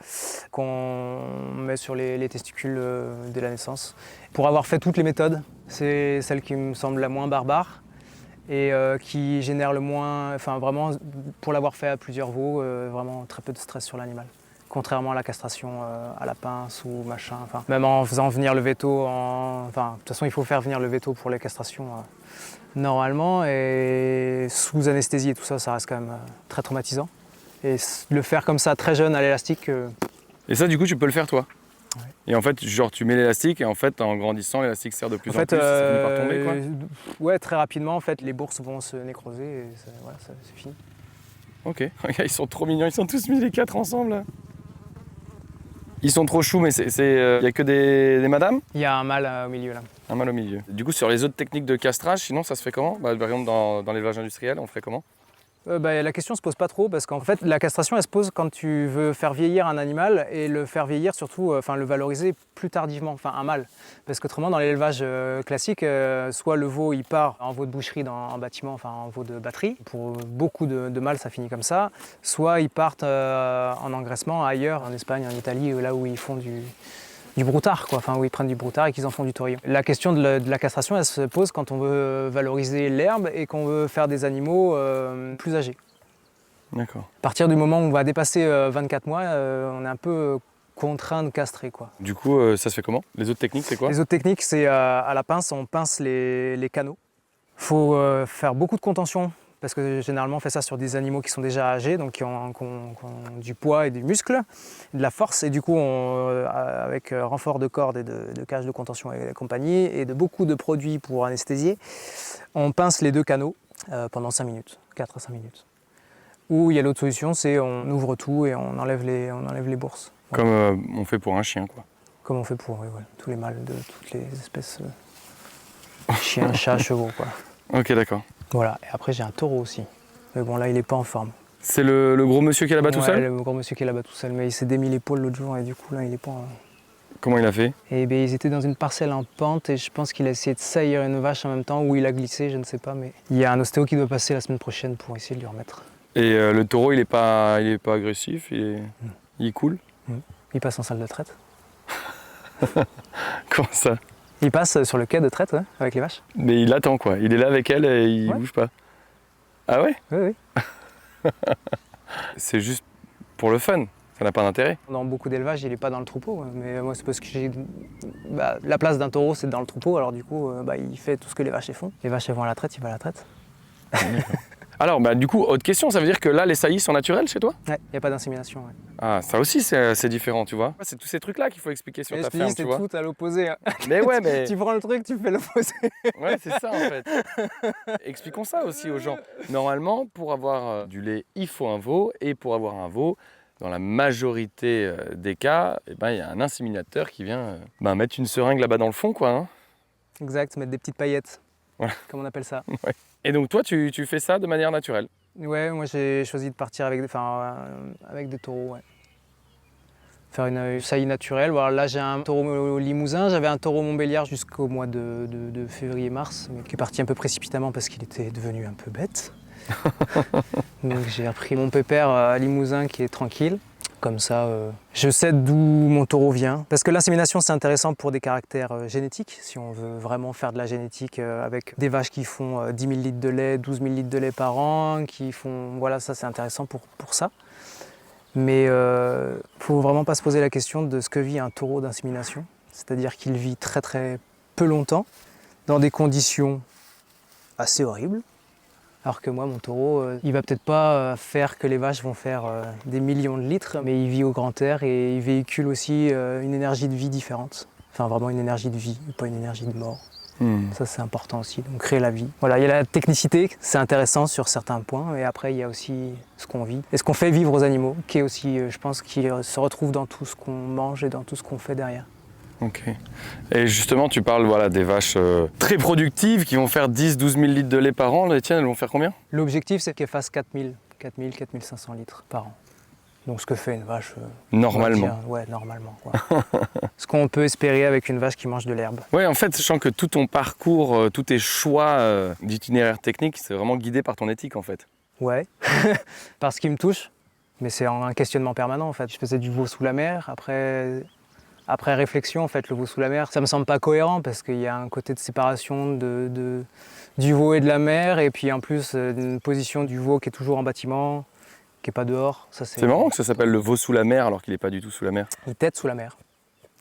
qu'on met sur les testicules dès la naissance. Pour avoir fait toutes les méthodes, c'est celle qui me semble la moins barbare et qui génère le moins, enfin vraiment, pour l'avoir fait à plusieurs veaux, vraiment très peu de stress sur l'animal. Contrairement à la castration à la pince ou machin. Enfin, même en faisant venir le veto, enfin, de toute façon, il faut faire venir le veto pour les castrations normalement. Et sous anesthésie et tout ça, ça reste quand même très traumatisant. Et le faire comme ça, très jeune, à l'élastique, Et ça, du coup, tu peux le faire toi. Ouais. Et en fait, genre, tu mets l'élastique et en fait, en grandissant, l'élastique sert de plus En en fait, plus, et ça finit par tomber, quoi. ouais, très rapidement, en fait, les bourses vont se nécroser et voilà, c'est fini. Ok, regarde, ils sont trop mignons, ils sont tous mis les 4 ensemble. Là. Ils sont trop choux, mais y a que des madames? Il y a un mâle au milieu là. Un mâle au milieu. Du coup, sur les autres techniques de castrage, sinon, ça se fait comment? Par exemple, dans l'élevage industriel, on ferait comment? La question se pose pas trop parce qu'en fait la castration elle se pose quand tu veux faire vieillir un animal et le faire vieillir surtout, le valoriser plus tardivement, enfin un mâle. Parce qu'autrement dans l'élevage classique, soit le veau il part en veau de boucherie en bâtiment, enfin en veau de batterie, pour beaucoup de mâles ça finit comme ça, soit ils partent en engraissement ailleurs, en Espagne, en Italie, là où ils font du broutard, quoi, enfin où ils prennent du broutard et qu'ils en font du taurillon. La question de la castration, elle se pose quand on veut valoriser l'herbe et qu'on veut faire des animaux plus âgés. D'accord. À partir du moment où on va dépasser 24 mois, on est un peu contraint de castrer, quoi. Du coup, ça se fait comment? Les autres techniques, c'est quoi? Les autres techniques, c'est à la pince, on pince les canaux. Il faut faire beaucoup de contention parce que généralement on fait ça sur des animaux qui sont déjà âgés, donc qui ont du poids et du muscle, de la force, et du coup avec renfort de corde et de cage de contention et compagnie, et de beaucoup de produits pour anesthésier, on pince les deux canaux pendant 5 minutes, 4 à 5 minutes. Ou il y a l'autre solution, c'est on ouvre tout et on enlève les bourses. Comme on fait pour un chien, quoi. Comme on fait pour tous les mâles de toutes les espèces, chiens, chats, chevaux, quoi. Ok, d'accord. Voilà, et après j'ai un taureau aussi. Mais bon là il est pas en forme. C'est le gros monsieur qui est là-bas tout seul? Le gros monsieur qui est là-bas tout seul, mais il s'est démis l'épaule l'autre jour et du coup là il est pas... Comment il a fait? Et bien ils étaient dans une parcelle en pente et je pense qu'il a essayé de saillir une vache en même temps ou il a glissé, je ne sais pas, mais il y a un ostéo qui doit passer la semaine prochaine pour essayer de lui remettre. Et le taureau, il est pas agressif, il est cool? Il passe en salle de traite. Comment ça? Il passe sur le quai de traite avec les vaches. Mais il attend, quoi. Il est là avec elle et il bouge pas. Ah ouais? Oui, oui. C'est juste pour le fun, ça n'a pas d'intérêt. Dans beaucoup d'élevages, il n'est pas dans le troupeau, mais moi c'est parce que la place d'un taureau c'est dans le troupeau, alors du coup il fait tout ce que les vaches font. Les vaches elles vont à la traite, il va à la traite. Alors, du coup, autre question, ça veut dire que là, les saillies sont naturelles chez toi? Ouais, il n'y a pas d'insémination. Ouais. Ah, ça aussi, c'est différent, tu vois. C'est tous ces trucs-là qu'il faut expliquer sur ta ferme, tu vois. C'est tout à l'opposé. Mais ouais, mais... Tu prends le truc, tu fais l'opposé. Ouais, c'est ça, en fait. Expliquons ça aussi aux gens. Normalement, pour avoir du lait, il faut un veau. Et pour avoir un veau, dans la majorité des cas, il y a un inséminateur qui vient mettre une seringue là-bas dans le fond, quoi. Hein. Exact, mettre des petites paillettes, voilà. Comme on appelle ça. Ouais. Et donc toi, tu fais ça de manière naturelle? Ouais, moi j'ai choisi de partir avec des taureaux. Ouais. Faire une saillie naturelle. Voilà, là j'ai un taureau limousin, j'avais un taureau montbéliard jusqu'au mois de février-mars, mais qui est parti un peu précipitamment parce qu'il était devenu un peu bête. Donc j'ai repris mon pépère limousin qui est tranquille. Comme ça, je sais d'où mon taureau vient. Parce que l'insémination, c'est intéressant pour des caractères génétiques. Si on veut vraiment faire de la génétique avec des vaches qui font 10 000 litres de lait, 12 000 litres de lait par an, qui font... Voilà, ça c'est intéressant pour ça. Mais il ne faut vraiment pas se poser la question de ce que vit un taureau d'insémination. C'est-à-dire qu'il vit très très peu longtemps, dans des conditions assez horribles. Alors que moi, mon taureau, il va peut-être pas faire que les vaches vont faire des millions de litres, mais il vit au grand air et il véhicule aussi une énergie de vie différente. Enfin, vraiment une énergie de vie, pas une énergie de mort. Ça, c'est important aussi, donc créer la vie. Voilà, il y a la technicité, c'est intéressant sur certains points, et après, il y a aussi ce qu'on vit. Et ce qu'on fait vivre aux animaux, qui est aussi, je pense, qui se retrouve dans tout ce qu'on mange et dans tout ce qu'on fait derrière. Ok. Et justement, tu parles des vaches très productives qui vont faire 10-12 000 litres de lait par an. Les tiennes, elles vont faire combien? L'objectif, c'est qu'elles fassent 4 500 litres par an. Donc ce que fait une vache... normalement. Ouais, normalement. Quoi. Ce qu'on peut espérer avec une vache qui mange de l'herbe. Ouais, en fait, sachant que tout ton parcours, tous tes choix d'itinéraire technique, c'est vraiment guidé par ton éthique, en fait. Ouais, par ce qui me touche. Mais c'est un questionnement permanent, en fait. Je faisais du veau sous la mer, après réflexion, en fait, le veau sous la mer, ça me semble pas cohérent parce qu'il y a un côté de séparation du veau et de la mer, et puis en plus une position du veau qui est toujours en bâtiment, qui n'est pas dehors. C'est marrant que ça s'appelle le veau sous la mer alors qu'il n'est pas du tout sous la mer. Il tète sous la mer,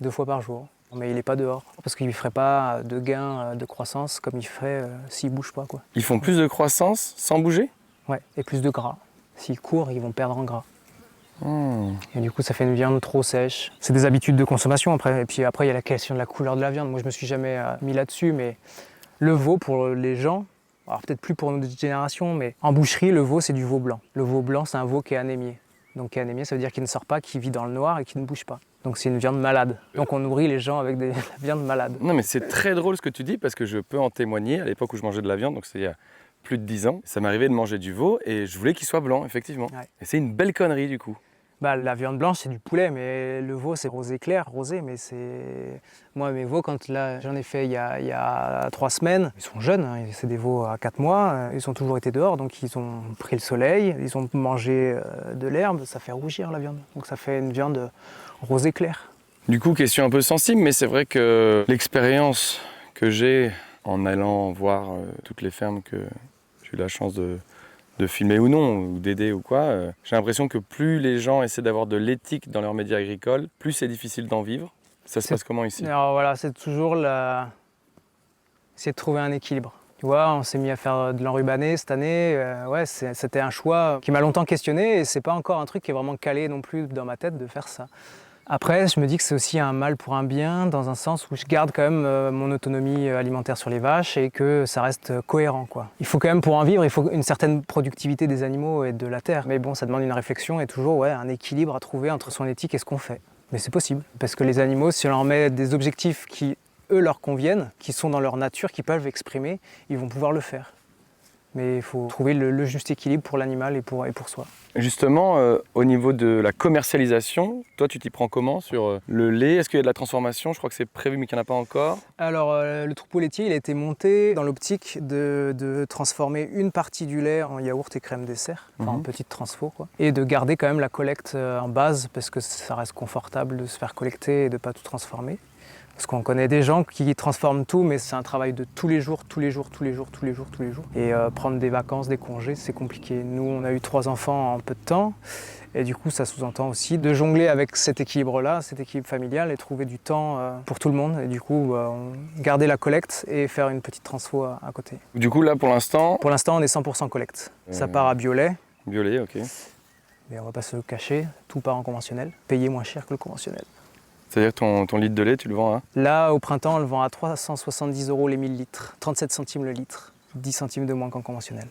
2 fois par jour, mais il n'est pas dehors parce qu'il ne ferait pas de gain de croissance comme il ferait s'il ne bouge pas, quoi. Ils font plus de croissance sans bouger? Ouais, et plus de gras. S'ils courent, ils vont perdre en gras. Et du coup, ça fait une viande trop sèche. C'est des habitudes de consommation après. Et puis après, il y a la question de la couleur de la viande. Moi, je me suis jamais mis là-dessus, mais le veau, pour les gens, alors peut-être plus pour notre génération, mais en boucherie, le veau, c'est du veau blanc. Le veau blanc, c'est un veau qui est anémié. Donc qui est anémié, ça veut dire qu'il ne sort pas, qu'il vit dans le noir et qu'il ne bouge pas. Donc c'est une viande malade. Donc on nourrit les gens avec de la viande malade. Non, mais c'est très drôle ce que tu dis parce que je peux en témoigner. À l'époque où je mangeais de la viande, donc c'est il y a plus de 10 ans, ça m'arrivait de manger du veau et je voulais qu'il soit blanc, effectivement. Ouais. Et c'est une belle connerie du coup. Bah, la viande blanche, c'est du poulet, mais le veau, c'est rosé clair, rosé. Mais c'est. Moi, mes veaux, quand là, j'en ai fait il y a 3 semaines, ils sont jeunes, hein, c'est des veaux à 4 mois, ils ont toujours été dehors, donc ils ont pris le soleil, ils ont mangé de l'herbe, ça fait rougir la viande. Donc ça fait une viande rosé clair. Du coup, question un peu sensible, mais c'est vrai que l'expérience que j'ai en allant voir toutes les fermes que j'ai eu la chance de filmer ou non, ou d'aider ou quoi, j'ai l'impression que plus les gens essaient d'avoir de l'éthique dans leur métier agricole, plus c'est difficile d'en vivre. Ça se passe comment ici? Alors voilà, c'est toujours c'est de trouver un équilibre. Tu vois, on s'est mis à faire de l'enrubané cette année. Ouais, c'était un choix qui m'a longtemps questionné et c'est pas encore un truc qui est vraiment calé non plus dans ma tête de faire ça. Après, je me dis que c'est aussi un mal pour un bien, dans un sens où je garde quand même mon autonomie alimentaire sur les vaches et que ça reste cohérent, quoi. Il faut quand même, pour en vivre, il faut une certaine productivité des animaux et de la terre. Mais bon, ça demande une réflexion et toujours un équilibre à trouver entre son éthique et ce qu'on fait. Mais c'est possible, parce que les animaux, si on leur met des objectifs qui, eux, leur conviennent, qui sont dans leur nature, qui peuvent exprimer, ils vont pouvoir le faire. Mais il faut trouver le juste équilibre pour l'animal et pour soi. Justement, au niveau de la commercialisation, toi tu t'y prends comment sur le lait? Est-ce qu'il y a de la transformation? Je crois que c'est prévu mais qu'il n'y en a pas encore. Alors le troupeau laitier, il a été monté dans l'optique de transformer une partie du lait en yaourt et crème dessert, enfin en petite transfo, quoi. Et de garder quand même la collecte en base parce que ça reste confortable de se faire collecter et de ne pas tout transformer. Parce qu'on connaît des gens qui transforment tout, mais c'est un travail de tous les jours. Et prendre des vacances, des congés, c'est compliqué. Nous, on a eu 3 enfants en peu de temps. Et du coup, ça sous-entend aussi de jongler avec cet équilibre-là, cet équilibre familial, et trouver du temps pour tout le monde. Et du coup, garder la collecte et faire une petite transfo à côté. Du coup, là, pour l'instant... Pour l'instant, on est 100% collecte. Ça part à Biolay. Biolay, ok. Mais on va pas se le cacher, tout part en conventionnel. Payer moins cher que le conventionnel. C'est-à-dire que ton litre de lait, tu le vends à? Là, au printemps, on le vend à 370 € les 1000 litres. 37 centimes le litre. 10 centimes de moins qu'en conventionnel.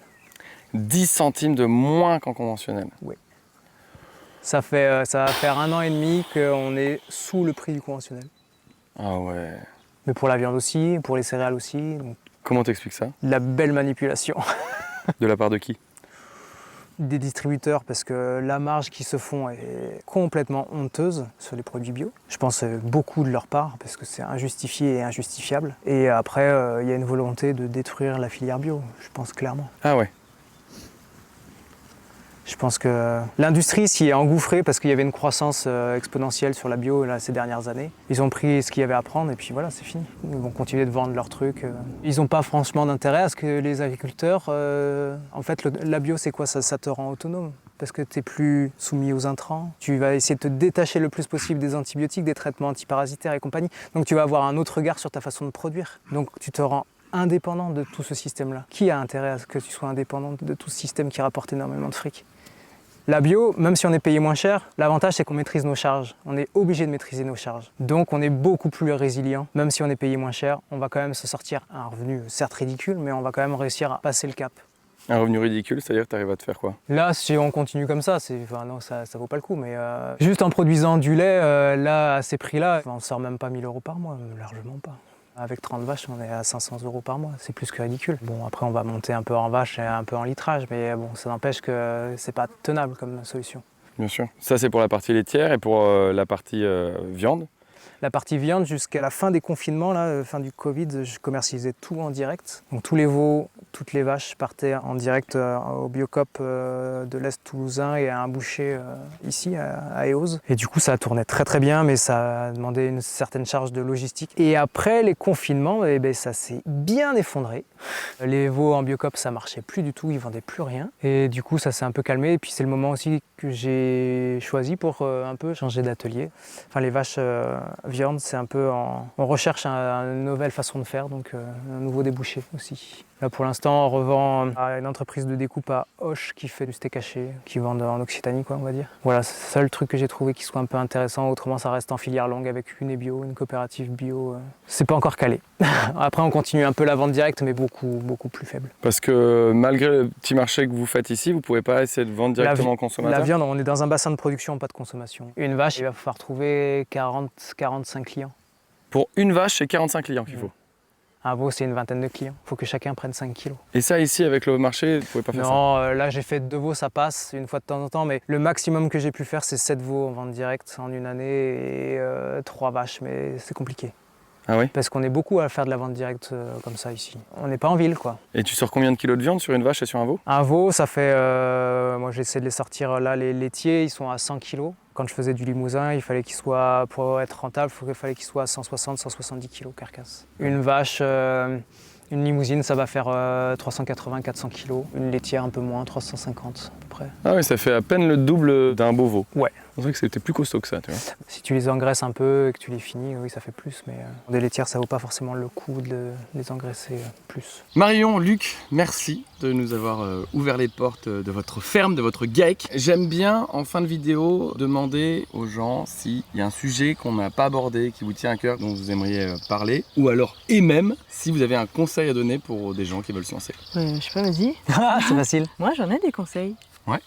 10 centimes de moins qu'en conventionnel? Oui. Ça va faire 1 an et demi qu'on est sous le prix du conventionnel. Ah ouais. Mais pour la viande aussi, pour les céréales aussi. Donc, comment t'expliques ça? la belle manipulation. De la part de qui? Des distributeurs, parce que la marge qu'ils se font est complètement honteuse sur les produits bio. Je pense beaucoup de leur part, parce que c'est injustifié et injustifiable. Et après, il y a une volonté de détruire la filière bio, je pense clairement. Ah ouais. Je pense que l'industrie s'y est engouffrée parce qu'il y avait une croissance exponentielle sur la bio là, ces dernières années. Ils ont pris ce qu'il y avait à prendre et puis voilà, c'est fini. Ils vont continuer de vendre leurs trucs. Ils n'ont pas franchement d'intérêt à ce que les agriculteurs... En fait, la bio, c'est quoi? Ça te rend autonome parce que tu n'es plus soumis aux intrants. Tu vas essayer de te détacher le plus possible des antibiotiques, des traitements antiparasitaires et compagnie. Donc tu vas avoir un autre regard sur ta façon de produire. Donc tu te rends indépendant de tout ce système-là. Qui a intérêt à ce que tu sois indépendant de tout ce système qui rapporte énormément de fric? La bio, même si on est payé moins cher, l'avantage c'est qu'on maîtrise nos charges. On est obligé de maîtriser nos charges. Donc on est beaucoup plus résilient. Même si on est payé moins cher, on va quand même se sortir un revenu certes ridicule, mais on va quand même réussir à passer le cap. Un revenu ridicule, c'est-à-dire que tu arrives à te faire quoi? Là, si on continue comme ça, non, ça vaut pas le coup. Mais juste en produisant du lait, là, à ces prix-là, on sort même pas 1 000 € par mois, largement pas. Avec 30 vaches, on est à 500 € par mois, c'est plus que ridicule. Bon, après, on va monter un peu en vache et un peu en litrage, mais bon, ça n'empêche que c'est pas tenable comme solution. Bien sûr. Ça, c'est pour la partie laitière et pour la partie viande? La partie viande, jusqu'à la fin des confinements, là, fin du Covid, je commercialisais tout en direct. Donc tous les veaux, toutes les vaches partaient en direct au Biocoop de l'Est toulousain et à un boucher ici, à Eauze. Et du coup, ça tournait très très bien, mais ça a demandé une certaine charge de logistique. Et après les confinements, ça s'est bien effondré. Les veaux en Biocoop, ça marchait plus du tout, ils vendaient plus rien. Et du coup, ça s'est un peu calmé. Et puis c'est le moment aussi que j'ai choisi pour un peu changer d'atelier. Enfin, les vaches viande, c'est un peu on recherche une nouvelle façon de faire, donc un nouveau débouché aussi. Là pour l'instant on revend à une entreprise de découpe à Auch qui fait du steak haché, qui vendent en Occitanie quoi on va dire. Voilà, c'est le seul truc que j'ai trouvé qui soit un peu intéressant, autrement ça reste en filière longue avec une bio, une coopérative bio. C'est pas encore calé. Après on continue un peu la vente directe mais beaucoup plus faible. Parce que malgré le petit marché que vous faites ici, vous pouvez pas essayer de vendre directement aux consommateurs? La viande, on est dans un bassin de production, pas de consommation. Une vache, il va falloir trouver 40-45 clients. Pour une vache, c'est 45 clients qu'il faut. Un veau, c'est une vingtaine de clients. Il faut que chacun prenne 5 kilos. Et ça, ici, avec le marché, vous pouvez pas faire ça? Non, là, j'ai fait 2 veaux, ça passe une fois de temps en temps. Mais le maximum que j'ai pu faire, c'est 7 veaux en vente directe en une année et 3 vaches. Mais c'est compliqué. Ah oui? Parce qu'on est beaucoup à faire de la vente directe comme ça ici. On n'est pas en ville, quoi. Et tu sors combien de kilos de viande sur une vache et sur un veau? Un veau, ça fait... moi, j'essaie de les sortir. Là, les laitiers, ils sont à 100 kilos. Quand je faisais du limousin, il fallait qu'il soit, pour être rentable, il fallait qu'il soit à 160-170 kg carcasse. Une vache, une limousine, ça va faire 380-400 kg. Une laitière un peu moins, 350 à peu près. Ah oui, ça fait à peine le double d'un beau veau. Ouais. On dirait que c'était plus costaud que ça, tu vois. Si tu les engraisses un peu et que tu les finis, oui, ça fait plus. Mais des laitières, ça vaut pas forcément le coup de les engraisser plus. Marion, Luc, merci de nous avoir ouvert les portes de votre ferme, de votre GAEC. J'aime bien, en fin de vidéo, demander aux gens s'il y a un sujet qu'on n'a pas abordé, qui vous tient à cœur, dont vous aimeriez parler, ou alors, et même, si vous avez un conseil à donner pour des gens qui veulent se lancer. Je sais pas, vas-y. Ah, c'est facile. Moi, j'en ai des conseils. Ouais.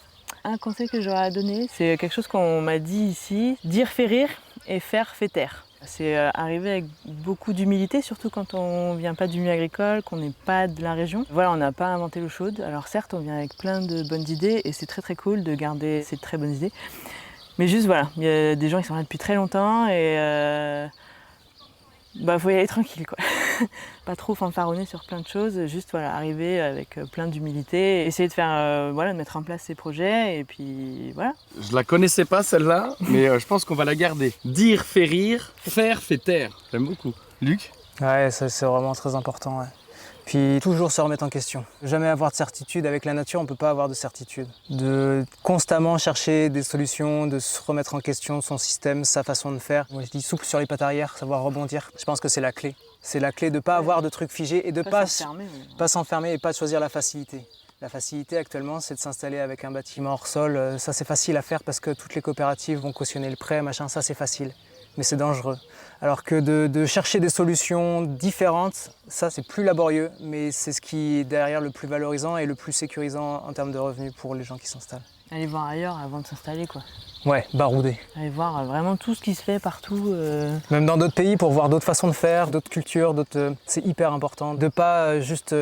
Un conseil que j'aurais à donner, c'est quelque chose qu'on m'a dit ici. Dire fait rire et faire fait taire. C'est arriver avec beaucoup d'humilité, surtout quand on vient pas du milieu agricole, qu'on n'est pas de la région. Voilà, on n'a pas inventé l'eau chaude. Alors certes, on vient avec plein de bonnes idées et c'est très cool de garder ces très bonnes idées. Mais juste voilà, il y a des gens qui sont là depuis très longtemps et faut y aller tranquille quoi. Pas trop fanfaronner sur plein de choses, juste voilà, arriver avec plein d'humilité, essayer de faire de mettre en place ses projets et puis voilà. Je la connaissais pas celle-là, mais je pense qu'on va la garder. Dire fait rire, faire fait taire. J'aime beaucoup. Luc? Ouais, ça c'est vraiment très important. Ouais. Puis toujours se remettre en question. Jamais avoir de certitude. Avec la nature, on ne peut pas avoir de certitude. De constamment chercher des solutions, de se remettre en question son système, sa façon de faire. Moi je dis souple sur les pattes arrière, savoir rebondir. Je pense que c'est la clé. C'est la clé de ne pas avoir de trucs figés et de pas s'enfermer et pas de choisir la facilité. La facilité actuellement, c'est de s'installer avec un bâtiment hors sol. Ça c'est facile à faire parce que toutes les coopératives vont cautionner le prêt, machin, ça c'est facile. Mais c'est dangereux. Alors que de chercher des solutions différentes, ça c'est plus laborieux, mais c'est ce qui est derrière le plus valorisant et le plus sécurisant en termes de revenus pour les gens qui s'installent. Aller voir ailleurs avant de s'installer quoi. Ouais, barouder. Aller voir vraiment tout ce qui se fait partout. Même dans d'autres pays pour voir d'autres façons de faire, d'autres cultures, c'est hyper important. De pas juste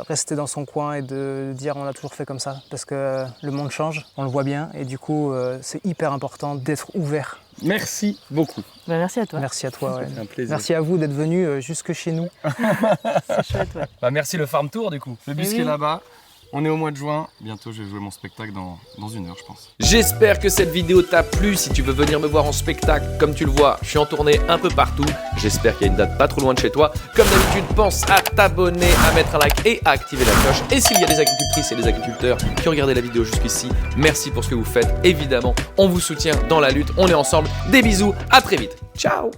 rester dans son coin et de dire on a toujours fait comme ça. Parce que le monde change, on le voit bien, et du coup c'est hyper important d'être ouvert. Merci beaucoup. Merci à toi. Merci à toi. Ouais. C'est un plaisir. Merci à vous d'être venu jusque chez nous. C'est chouette, ouais. Merci le Farm Tour du coup. Le bus Oui. qui est là-bas. On est au mois de juin. Bientôt, je vais jouer mon spectacle dans 1 heure, je pense. J'espère que cette vidéo t'a plu. Si tu veux venir me voir en spectacle, comme tu le vois, je suis en tournée un peu partout. J'espère qu'il y a une date pas trop loin de chez toi. Comme d'habitude, pense à t'abonner, à mettre un like et à activer la cloche. Et s'il y a des agricultrices et des agriculteurs qui ont regardé la vidéo jusqu'ici, merci pour ce que vous faites. Évidemment, on vous soutient dans la lutte. On est ensemble. Des bisous, à très vite. Ciao!